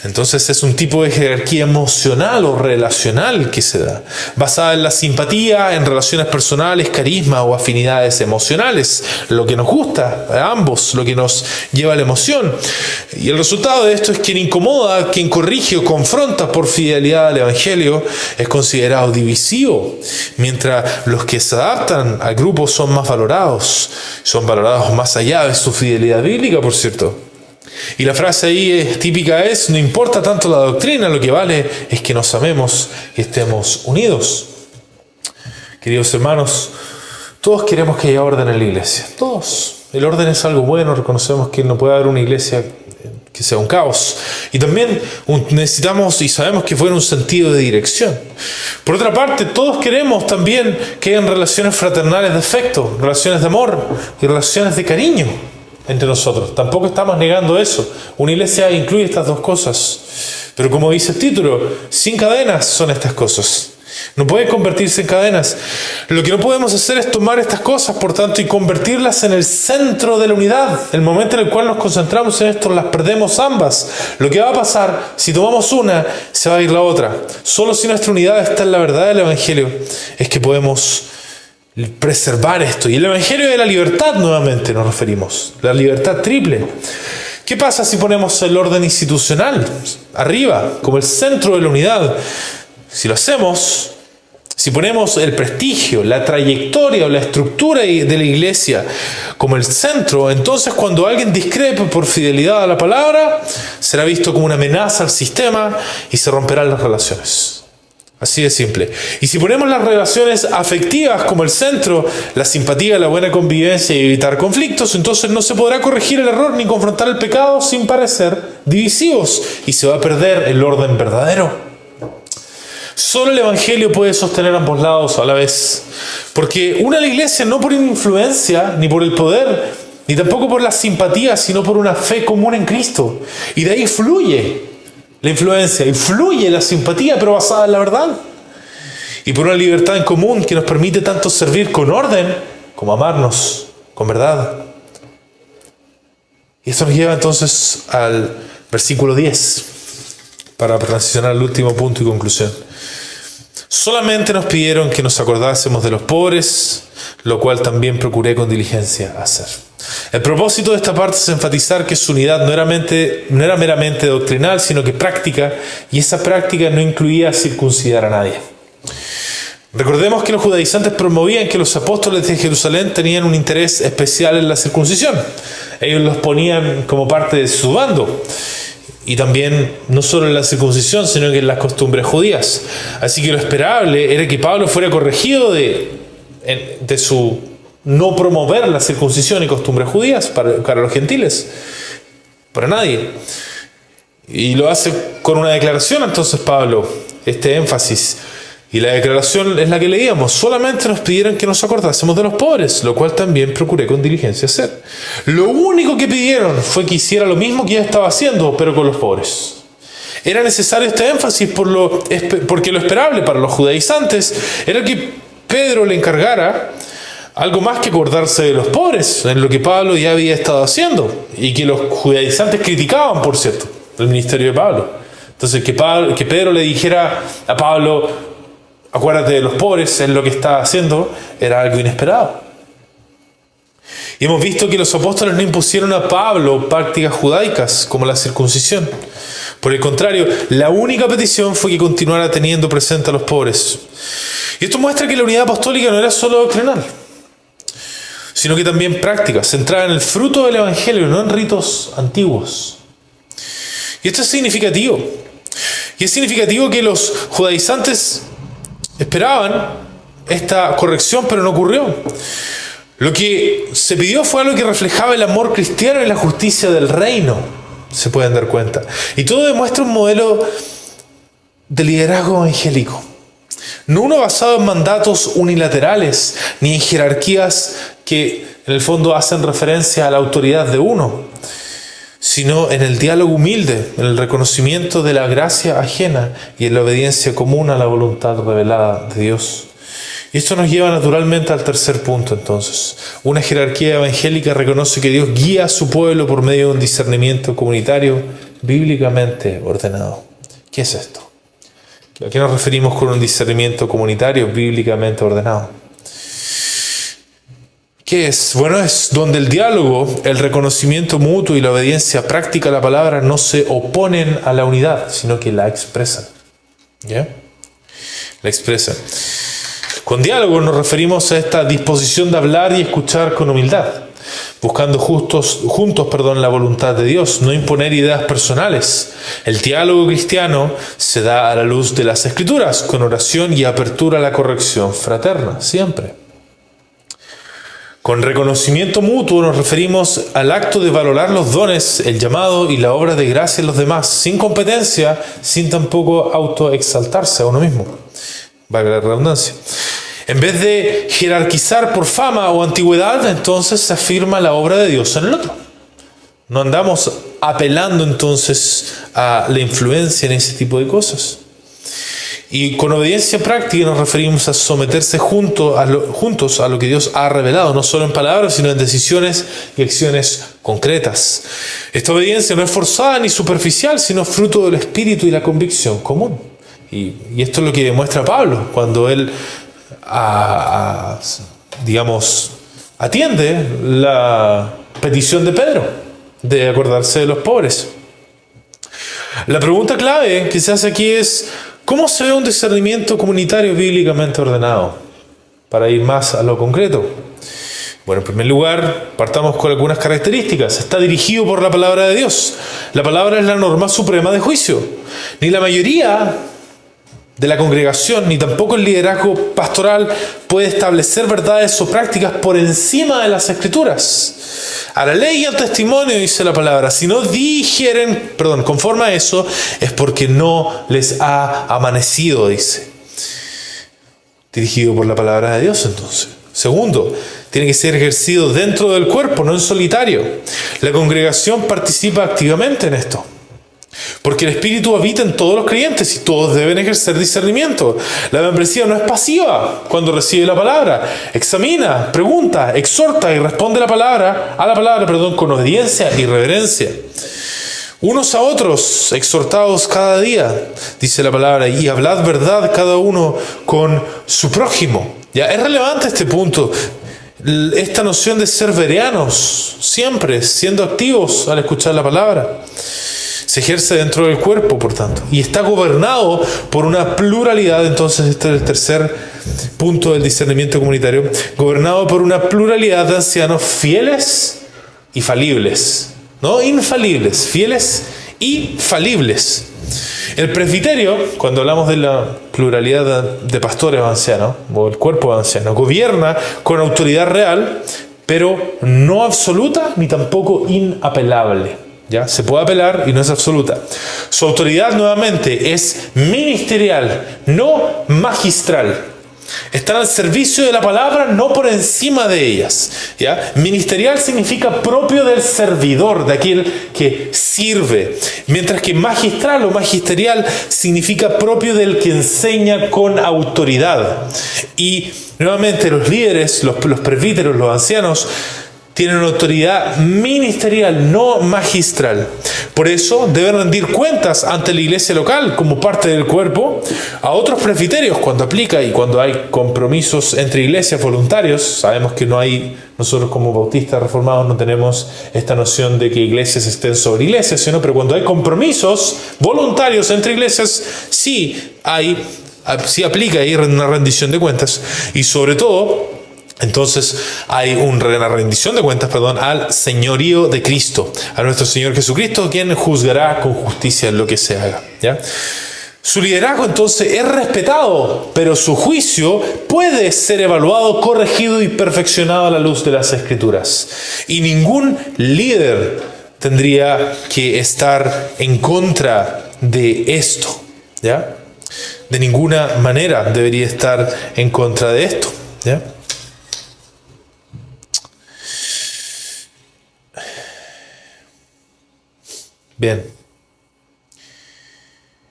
Entonces es un tipo de jerarquía emocional o relacional que se da, basada en la simpatía, en relaciones personales, carisma o afinidades emocionales, lo que nos gusta a ambos, lo que nos lleva a la emoción. Y el resultado de esto es quien incomoda, quien corrige o confronta por fidelidad al Evangelio es considerado divisivo, mientras los que se adaptan al grupo son valorados más allá de su fidelidad bíblica, por cierto. Y la frase ahí típica es: no importa tanto la doctrina, lo que vale es que nos amemos y estemos unidos. Queridos hermanos, todos queremos que haya orden en la iglesia. Todos. El orden es algo bueno, reconocemos que no puede haber una iglesia que sea un caos. Y también necesitamos y sabemos que fuera un sentido de dirección. Por otra parte, todos queremos también que hayan relaciones fraternales de afecto, relaciones de amor y relaciones de cariño entre nosotros. Tampoco estamos negando eso. Una iglesia incluye estas dos cosas. Pero como dice el título, sin cadenas son estas cosas. No pueden convertirse en cadenas. Lo que no podemos hacer es tomar estas cosas, por tanto, y convertirlas en el centro de la unidad. El momento en el cual nos concentramos en esto, las perdemos ambas. Lo que va a pasar, si tomamos una, se va a ir la otra. Solo si nuestra unidad está en la verdad del Evangelio, es que podemos preservar esto. Y el Evangelio de la libertad, nuevamente nos referimos. La libertad triple. ¿Qué pasa si ponemos el orden institucional arriba, como el centro de la unidad? Si lo hacemos, si ponemos el prestigio, la trayectoria o la estructura de la iglesia como el centro, entonces cuando alguien discrepe por fidelidad a la palabra, será visto como una amenaza al sistema y se romperán las relaciones. Así de simple. Y si ponemos las relaciones afectivas como el centro, la simpatía, la buena convivencia y evitar conflictos, entonces no se podrá corregir el error ni confrontar el pecado sin parecer divisivos y se va a perder el orden verdadero. Solo el Evangelio puede sostener ambos lados a la vez. Porque une a la iglesia no por influencia, ni por el poder, ni tampoco por la simpatía, sino por una fe común en Cristo. Y de ahí fluye la influencia, y fluye la simpatía, pero basada en la verdad. Y por una libertad en común que nos permite tanto servir con orden, como amarnos con verdad. Y esto nos lleva entonces al versículo 10, para transicionar al último punto y conclusión. Solamente nos pidieron que nos acordásemos de los pobres, lo cual también procuré con diligencia hacer. El propósito de esta parte es enfatizar que su unidad no era meramente doctrinal, sino que práctica, y esa práctica no incluía circuncidar a nadie. Recordemos que los judaizantes promovían que los apóstoles de Jerusalén tenían un interés especial en la circuncisión. Ellos los ponían como parte de su bando. Y también no solo en la circuncisión, sino que en las costumbres judías. Así que lo esperable era que Pablo fuera corregido de su no promover la circuncisión y costumbres judías para los gentiles. Para nadie. Y lo hace con una declaración entonces Pablo, este énfasis. Y la declaración es la que leíamos: solamente nos pidieron que nos acordásemos de los pobres, lo cual también procuré con diligencia hacer. Lo único que pidieron fue que hiciera lo mismo que ya estaba haciendo, pero con los pobres. Era necesario este énfasis porque lo esperable para los judaizantes era que Pedro le encargara algo más que acordarse de los pobres, en lo que Pablo ya había estado haciendo, y que los judaizantes criticaban, por cierto, el ministerio de Pablo. Entonces que Pedro le dijera a Pablo: acuérdate de los pobres, en lo que está haciendo, era algo inesperado. Y hemos visto que los apóstoles no impusieron a Pablo prácticas judaicas como la circuncisión. Por el contrario, la única petición fue que continuara teniendo presente a los pobres. Y esto muestra que la unidad apostólica no era solo doctrinal, sino que también práctica, centrada en el fruto del Evangelio, no en ritos antiguos. Y esto es significativo. Y es significativo que los judaizantes esperaban esta corrección, pero no ocurrió. Lo que se pidió fue algo que reflejaba el amor cristiano y la justicia del reino, se pueden dar cuenta. Y todo demuestra un modelo de liderazgo evangélico. No uno basado en mandatos unilaterales, ni en jerarquías que en el fondo hacen referencia a la autoridad de uno, sino en el diálogo humilde, en el reconocimiento de la gracia ajena y en la obediencia común a la voluntad revelada de Dios. Y esto nos lleva naturalmente al tercer punto entonces. Una jerarquía evangélica reconoce que Dios guía a su pueblo por medio de un discernimiento comunitario bíblicamente ordenado. ¿Qué es esto? ¿A qué nos referimos con un discernimiento comunitario bíblicamente ordenado? ¿Qué es? Bueno, es donde el diálogo, el reconocimiento mutuo y la obediencia práctica a la palabra no se oponen a la unidad, sino que la expresan. ¿Ya? La expresan. Con diálogo nos referimos a esta disposición de hablar y escuchar con humildad, buscando juntos, la voluntad de Dios, no imponer ideas personales. El diálogo cristiano se da a la luz de las Escrituras, con oración y apertura a la corrección fraterna, siempre. Con reconocimiento mutuo nos referimos al acto de valorar los dones, el llamado y la obra de gracia en los demás, sin competencia, sin tampoco autoexaltarse a uno mismo. Valga la redundancia. En vez de jerarquizar por fama o antigüedad, entonces se afirma la obra de Dios en el otro. No andamos apelando entonces a la influencia en ese tipo de cosas. Y con obediencia práctica nos referimos a someterse juntos a lo que Dios ha revelado, no solo en palabras, sino en decisiones y acciones concretas. Esta obediencia no es forzada ni superficial, sino fruto del Espíritu y la convicción común. Y esto es lo que demuestra Pablo cuando él atiende la petición de Pedro de acordarse de los pobres. La pregunta clave que se hace aquí es: ¿cómo se ve un discernimiento comunitario bíblicamente ordenado? Para ir más a lo concreto. Bueno, en primer lugar, partamos con algunas características. Está dirigido por la palabra de Dios. La palabra es la norma suprema de juicio. Ni la mayoría de la congregación, ni tampoco el liderazgo pastoral puede establecer verdades o prácticas por encima de las Escrituras. A la ley y al testimonio, dice la palabra, si no dijeren, conforme a eso, es porque no les ha amanecido, dice. Dirigido por la palabra de Dios, entonces. Segundo, tiene que ser ejercido dentro del cuerpo, no en solitario. La congregación participa activamente en esto, porque el Espíritu habita en todos los creyentes y todos deben ejercer discernimiento. La membresía no es pasiva cuando recibe la palabra. Examina, pregunta, exhorta y responde a la palabra con obediencia y reverencia. Unos a otros, exhortados cada día, dice la palabra, y hablad verdad cada uno con su prójimo. Ya es relevante este punto, esta noción de ser bereanos, siempre siendo activos al escuchar la palabra. Se ejerce dentro del cuerpo, por tanto, y está gobernado por una pluralidad. Entonces, este es el tercer punto del discernimiento comunitario, gobernado por una pluralidad de ancianos fieles y falibles, no infalibles, fieles y falibles. El presbiterio, cuando hablamos de la pluralidad de pastores o ancianos, o el cuerpo de ancianos, gobierna con autoridad real, pero no absoluta ni tampoco inapelable. ¿Ya? Se puede apelar y no es absoluta. Su autoridad, nuevamente, es ministerial, no magistral. Están al servicio de la palabra, no por encima de ellas. ¿Ya? Ministerial significa propio del servidor, de aquel que sirve. Mientras que magistral o magisterial significa propio del que enseña con autoridad. Y nuevamente los líderes, los presbíteros, los ancianos, tienen una autoridad ministerial, no magistral. Por eso deben rendir cuentas ante la iglesia local como parte del cuerpo, a otros presbiterios cuando aplica y cuando hay compromisos entre iglesias voluntarios. Sabemos que nosotros como bautistas reformados no tenemos esta noción de que iglesias estén sobre iglesias, pero cuando hay compromisos voluntarios entre iglesias, sí aplica ahí una rendición de cuentas. Y sobre todo, entonces hay una rendición de cuentas, al señorío de Cristo, a nuestro Señor Jesucristo, quien juzgará con justicia lo que se haga. ¿Ya? Su liderazgo entonces es respetado, pero su juicio puede ser evaluado, corregido y perfeccionado a la luz de las Escrituras. Y ningún líder tendría que estar en contra de esto. ¿Ya? De ninguna manera debería estar en contra de esto. ¿Ya? Bien.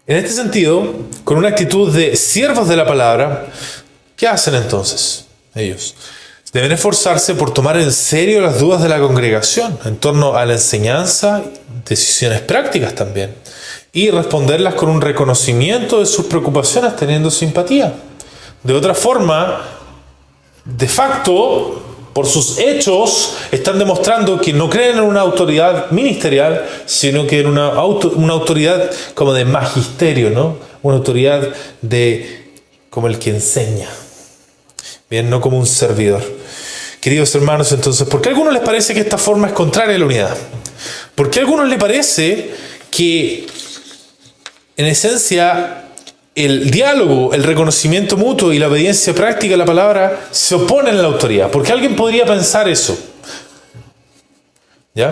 En este sentido, con una actitud de siervos de la palabra, ¿qué hacen entonces ellos? Deben esforzarse por tomar en serio las dudas de la congregación en torno a la enseñanza, decisiones prácticas también, y responderlas con un reconocimiento de sus preocupaciones, teniendo simpatía. De otra forma, de facto, por sus hechos, están demostrando que no creen en una autoridad ministerial, sino que en una autoridad como de magisterio, ¿no? Una autoridad como el que enseña. Bien, no como un servidor. Queridos hermanos, entonces, ¿por qué a algunos les parece que esta forma es contraria a la unidad? ¿Por qué a algunos les parece que, en esencia, el diálogo, el reconocimiento mutuo y la obediencia práctica a la palabra se oponen a la autoridad? ¿Por qué alguien podría pensar eso? ¿Ya?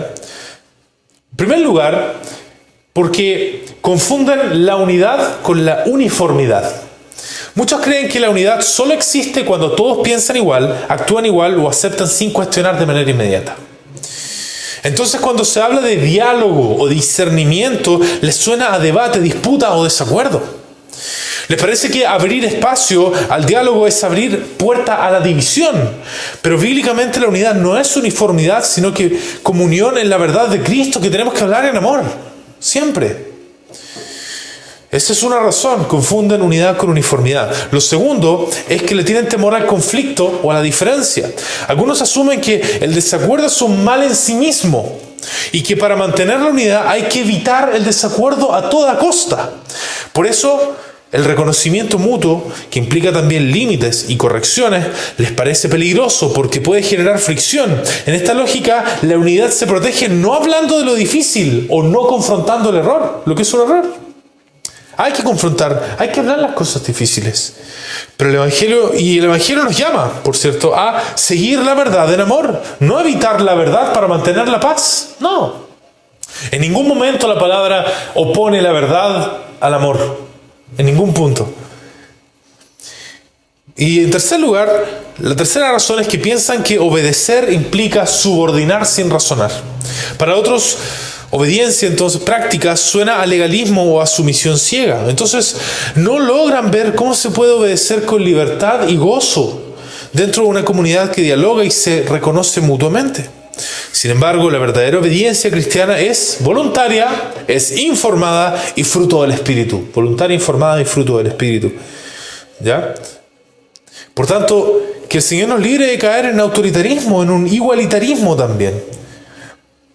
En primer lugar, porque confunden la unidad con la uniformidad. Muchos creen que la unidad solo existe cuando todos piensan igual, actúan igual o aceptan sin cuestionar de manera inmediata. Entonces, cuando se habla de diálogo o discernimiento, les suena a debate, disputa o desacuerdo. Les parece que abrir espacio al diálogo es abrir puerta a la división. Pero bíblicamente la unidad no es uniformidad, sino que comunión en la verdad de Cristo, que tenemos que hablar en amor. Siempre. Esa es una razón, confunden unidad con uniformidad. Lo segundo es que le tienen temor al conflicto o a la diferencia. Algunos asumen que el desacuerdo es un mal en sí mismo y que para mantener la unidad hay que evitar el desacuerdo a toda costa. Por eso, el reconocimiento mutuo, que implica también límites y correcciones, les parece peligroso porque puede generar fricción. En esta lógica, la unidad se protege no hablando de lo difícil o no confrontando el error, lo que es un error. Hay que confrontar, hay que hablar las cosas difíciles. Pero el Evangelio nos llama, por cierto, a seguir la verdad en amor. No evitar la verdad para mantener la paz. No. En ningún momento la palabra opone la verdad al amor. En ningún punto. Y en tercer lugar, la tercera razón es que piensan que obedecer implica subordinar sin razonar. Para otros, obediencia, entonces, práctica, suena a legalismo o a sumisión ciega. Entonces, no logran ver cómo se puede obedecer con libertad y gozo dentro de una comunidad que dialoga y se reconoce mutuamente. Sin embargo, la verdadera obediencia cristiana es voluntaria, es informada y fruto del Espíritu. Voluntaria, informada y fruto del Espíritu. ¿Ya? Por tanto, que el Señor nos libre de caer en autoritarismo, en un igualitarismo también.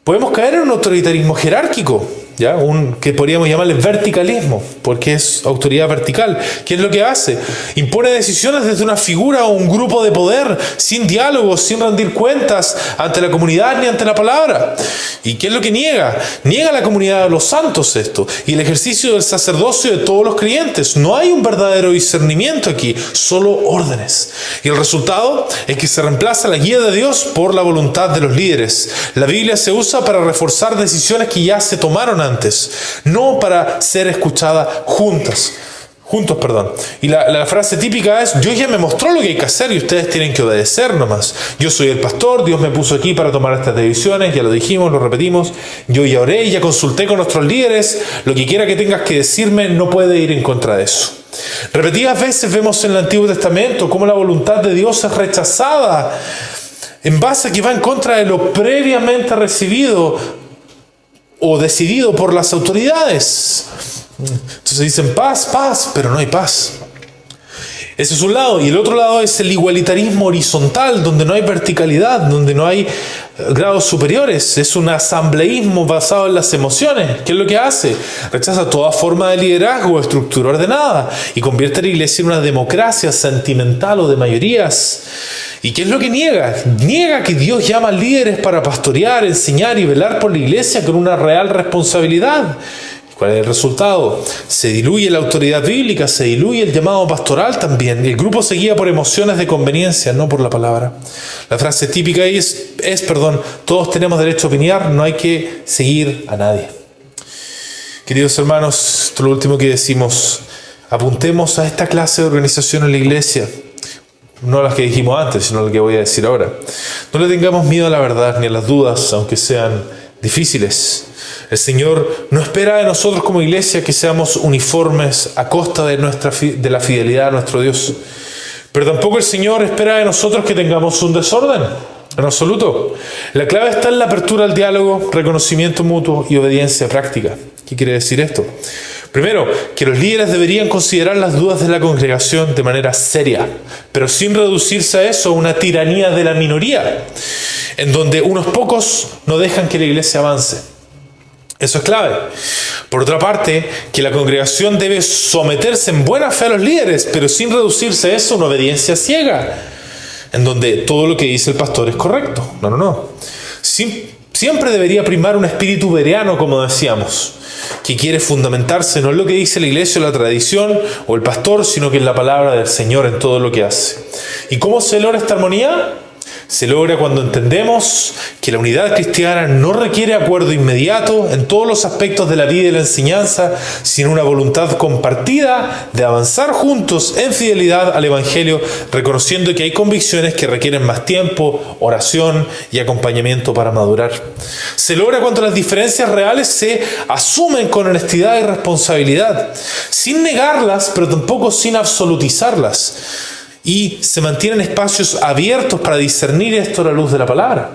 Podemos caer en un autoritarismo jerárquico, ¿ya? Que podríamos llamarle verticalismo, porque es autoridad vertical. ¿Qué es lo que hace? Impone decisiones desde una figura o un grupo de poder, sin diálogo, sin rendir cuentas ante la comunidad ni ante la palabra. ¿Y qué es lo que niega? Niega a la comunidad de los santos esto, y el ejercicio del sacerdocio de todos los creyentes. No hay un verdadero discernimiento aquí, solo órdenes. Y el resultado es que se reemplaza la guía de Dios por la voluntad de los líderes. La Biblia se usa para reforzar decisiones que ya se tomaron antes, no para ser escuchadas juntos. Y la frase típica es: Dios ya me mostró lo que hay que hacer y ustedes tienen que obedecer nomás. Yo soy el pastor, Dios me puso aquí para tomar estas decisiones, ya lo dijimos, lo repetimos. Yo ya oré, ya consulté con nuestros líderes, lo que quiera que tengas que decirme no puede ir en contra de eso. Repetidas veces vemos en el Antiguo Testamento cómo la voluntad de Dios es rechazada en base a que va en contra de lo previamente recibido o decidido por las autoridades. Entonces dicen paz, pero no hay paz. Ese es un lado. Y el otro lado es el igualitarismo horizontal, donde no hay verticalidad, donde no hay grados superiores. Es un asambleísmo basado en las emociones. ¿Qué es lo que hace? Rechaza toda forma de liderazgo o estructura ordenada y convierte a la iglesia en una democracia sentimental o de mayorías. ¿Y qué es lo que niega? Niega que Dios llama a líderes para pastorear, enseñar y velar por la iglesia con una real responsabilidad. ¿Cuál es el resultado? Se diluye la autoridad bíblica, se diluye el llamado pastoral también. El grupo se guía por emociones de conveniencia, no por la palabra. La frase típica es todos tenemos derecho a opinar, no hay que seguir a nadie. Queridos hermanos, esto es lo último que decimos. Apuntemos a esta clase de organización en la iglesia. No las que dijimos antes, sino las que voy a decir ahora. No le tengamos miedo a la verdad ni a las dudas, aunque sean difíciles. El Señor no espera de nosotros como iglesia que seamos uniformes a costa de la fidelidad a nuestro Dios. Pero tampoco el Señor espera de nosotros que tengamos un desorden, en absoluto. La clave está en la apertura al diálogo, reconocimiento mutuo y obediencia práctica. ¿Qué quiere decir esto? Primero, que los líderes deberían considerar las dudas de la congregación de manera seria, pero sin reducirse a eso, una tiranía de la minoría, en donde unos pocos no dejan que la iglesia avance. Eso es clave. Por otra parte, que la congregación debe someterse en buena fe a los líderes, pero sin reducirse a eso, una obediencia ciega, en donde todo lo que dice el pastor es correcto. No. Siempre debería primar un espíritu bereano, como decíamos, que quiere fundamentarse no en lo que dice la iglesia o la tradición o el pastor, sino que en la palabra del Señor en todo lo que hace. ¿Y cómo se logra esta armonía? Se logra cuando entendemos que la unidad cristiana no requiere acuerdo inmediato en todos los aspectos de la vida y la enseñanza, sino una voluntad compartida de avanzar juntos en fidelidad al Evangelio, reconociendo que hay convicciones que requieren más tiempo, oración y acompañamiento para madurar. Se logra cuando las diferencias reales se asumen con honestidad y responsabilidad, sin negarlas, pero tampoco sin absolutizarlas. Y se mantienen espacios abiertos para discernir esto a la luz de la palabra,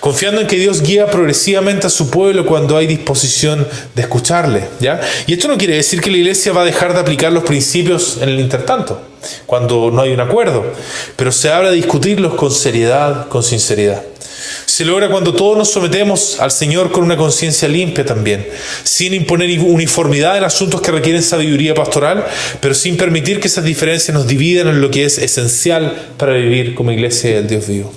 confiando en que Dios guía progresivamente a su pueblo cuando hay disposición de escucharle, ¿ya? Y esto no quiere decir que la iglesia va a dejar de aplicar los principios en el intertanto, cuando no hay un acuerdo, pero se habla de discutirlos con seriedad, con sinceridad. Se logra cuando todos nos sometemos al Señor con una conciencia limpia también, sin imponer uniformidad en asuntos que requieren sabiduría pastoral, pero sin permitir que esas diferencias nos dividan en lo que es esencial para vivir como iglesia del Dios vivo.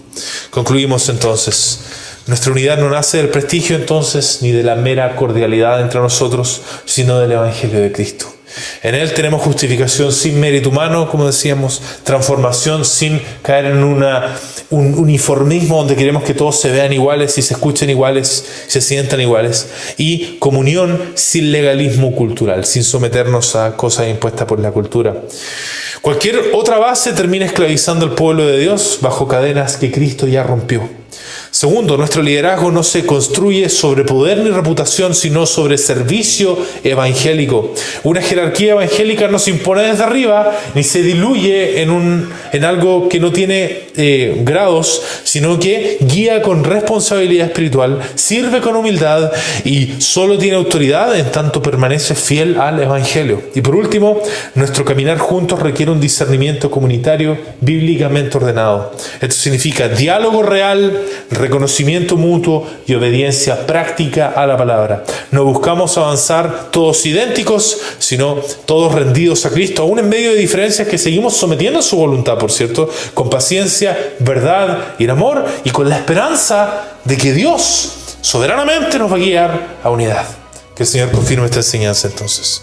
Concluimos entonces. Nuestra unidad no nace del prestigio entonces, ni de la mera cordialidad entre nosotros, sino del Evangelio de Cristo. En Él tenemos justificación sin mérito humano, como decíamos, transformación sin caer en un uniformismo donde queremos que todos se vean iguales y se escuchen iguales, se sientan iguales, y comunión sin legalismo cultural, sin someternos a cosas impuestas por la cultura. Cualquier otra base termina esclavizando al pueblo de Dios bajo cadenas que Cristo ya rompió. Segundo, nuestro liderazgo no se construye sobre poder ni reputación, sino sobre servicio evangélico. Una jerarquía evangélica no se impone desde arriba, ni se diluye en algo que no tiene grados, sino que guía con responsabilidad espiritual, sirve con humildad y solo tiene autoridad en tanto permanece fiel al Evangelio. Y por último, nuestro caminar juntos requiere un discernimiento comunitario bíblicamente ordenado. Esto significa diálogo real, reconocimiento mutuo y obediencia práctica a la palabra. No buscamos avanzar todos idénticos, sino todos rendidos a Cristo, aún en medio de diferencias que seguimos sometiendo a su voluntad, por cierto, con paciencia, verdad y amor, y con la esperanza de que Dios soberanamente nos va a guiar a unidad. Que el Señor confirme esta enseñanza entonces.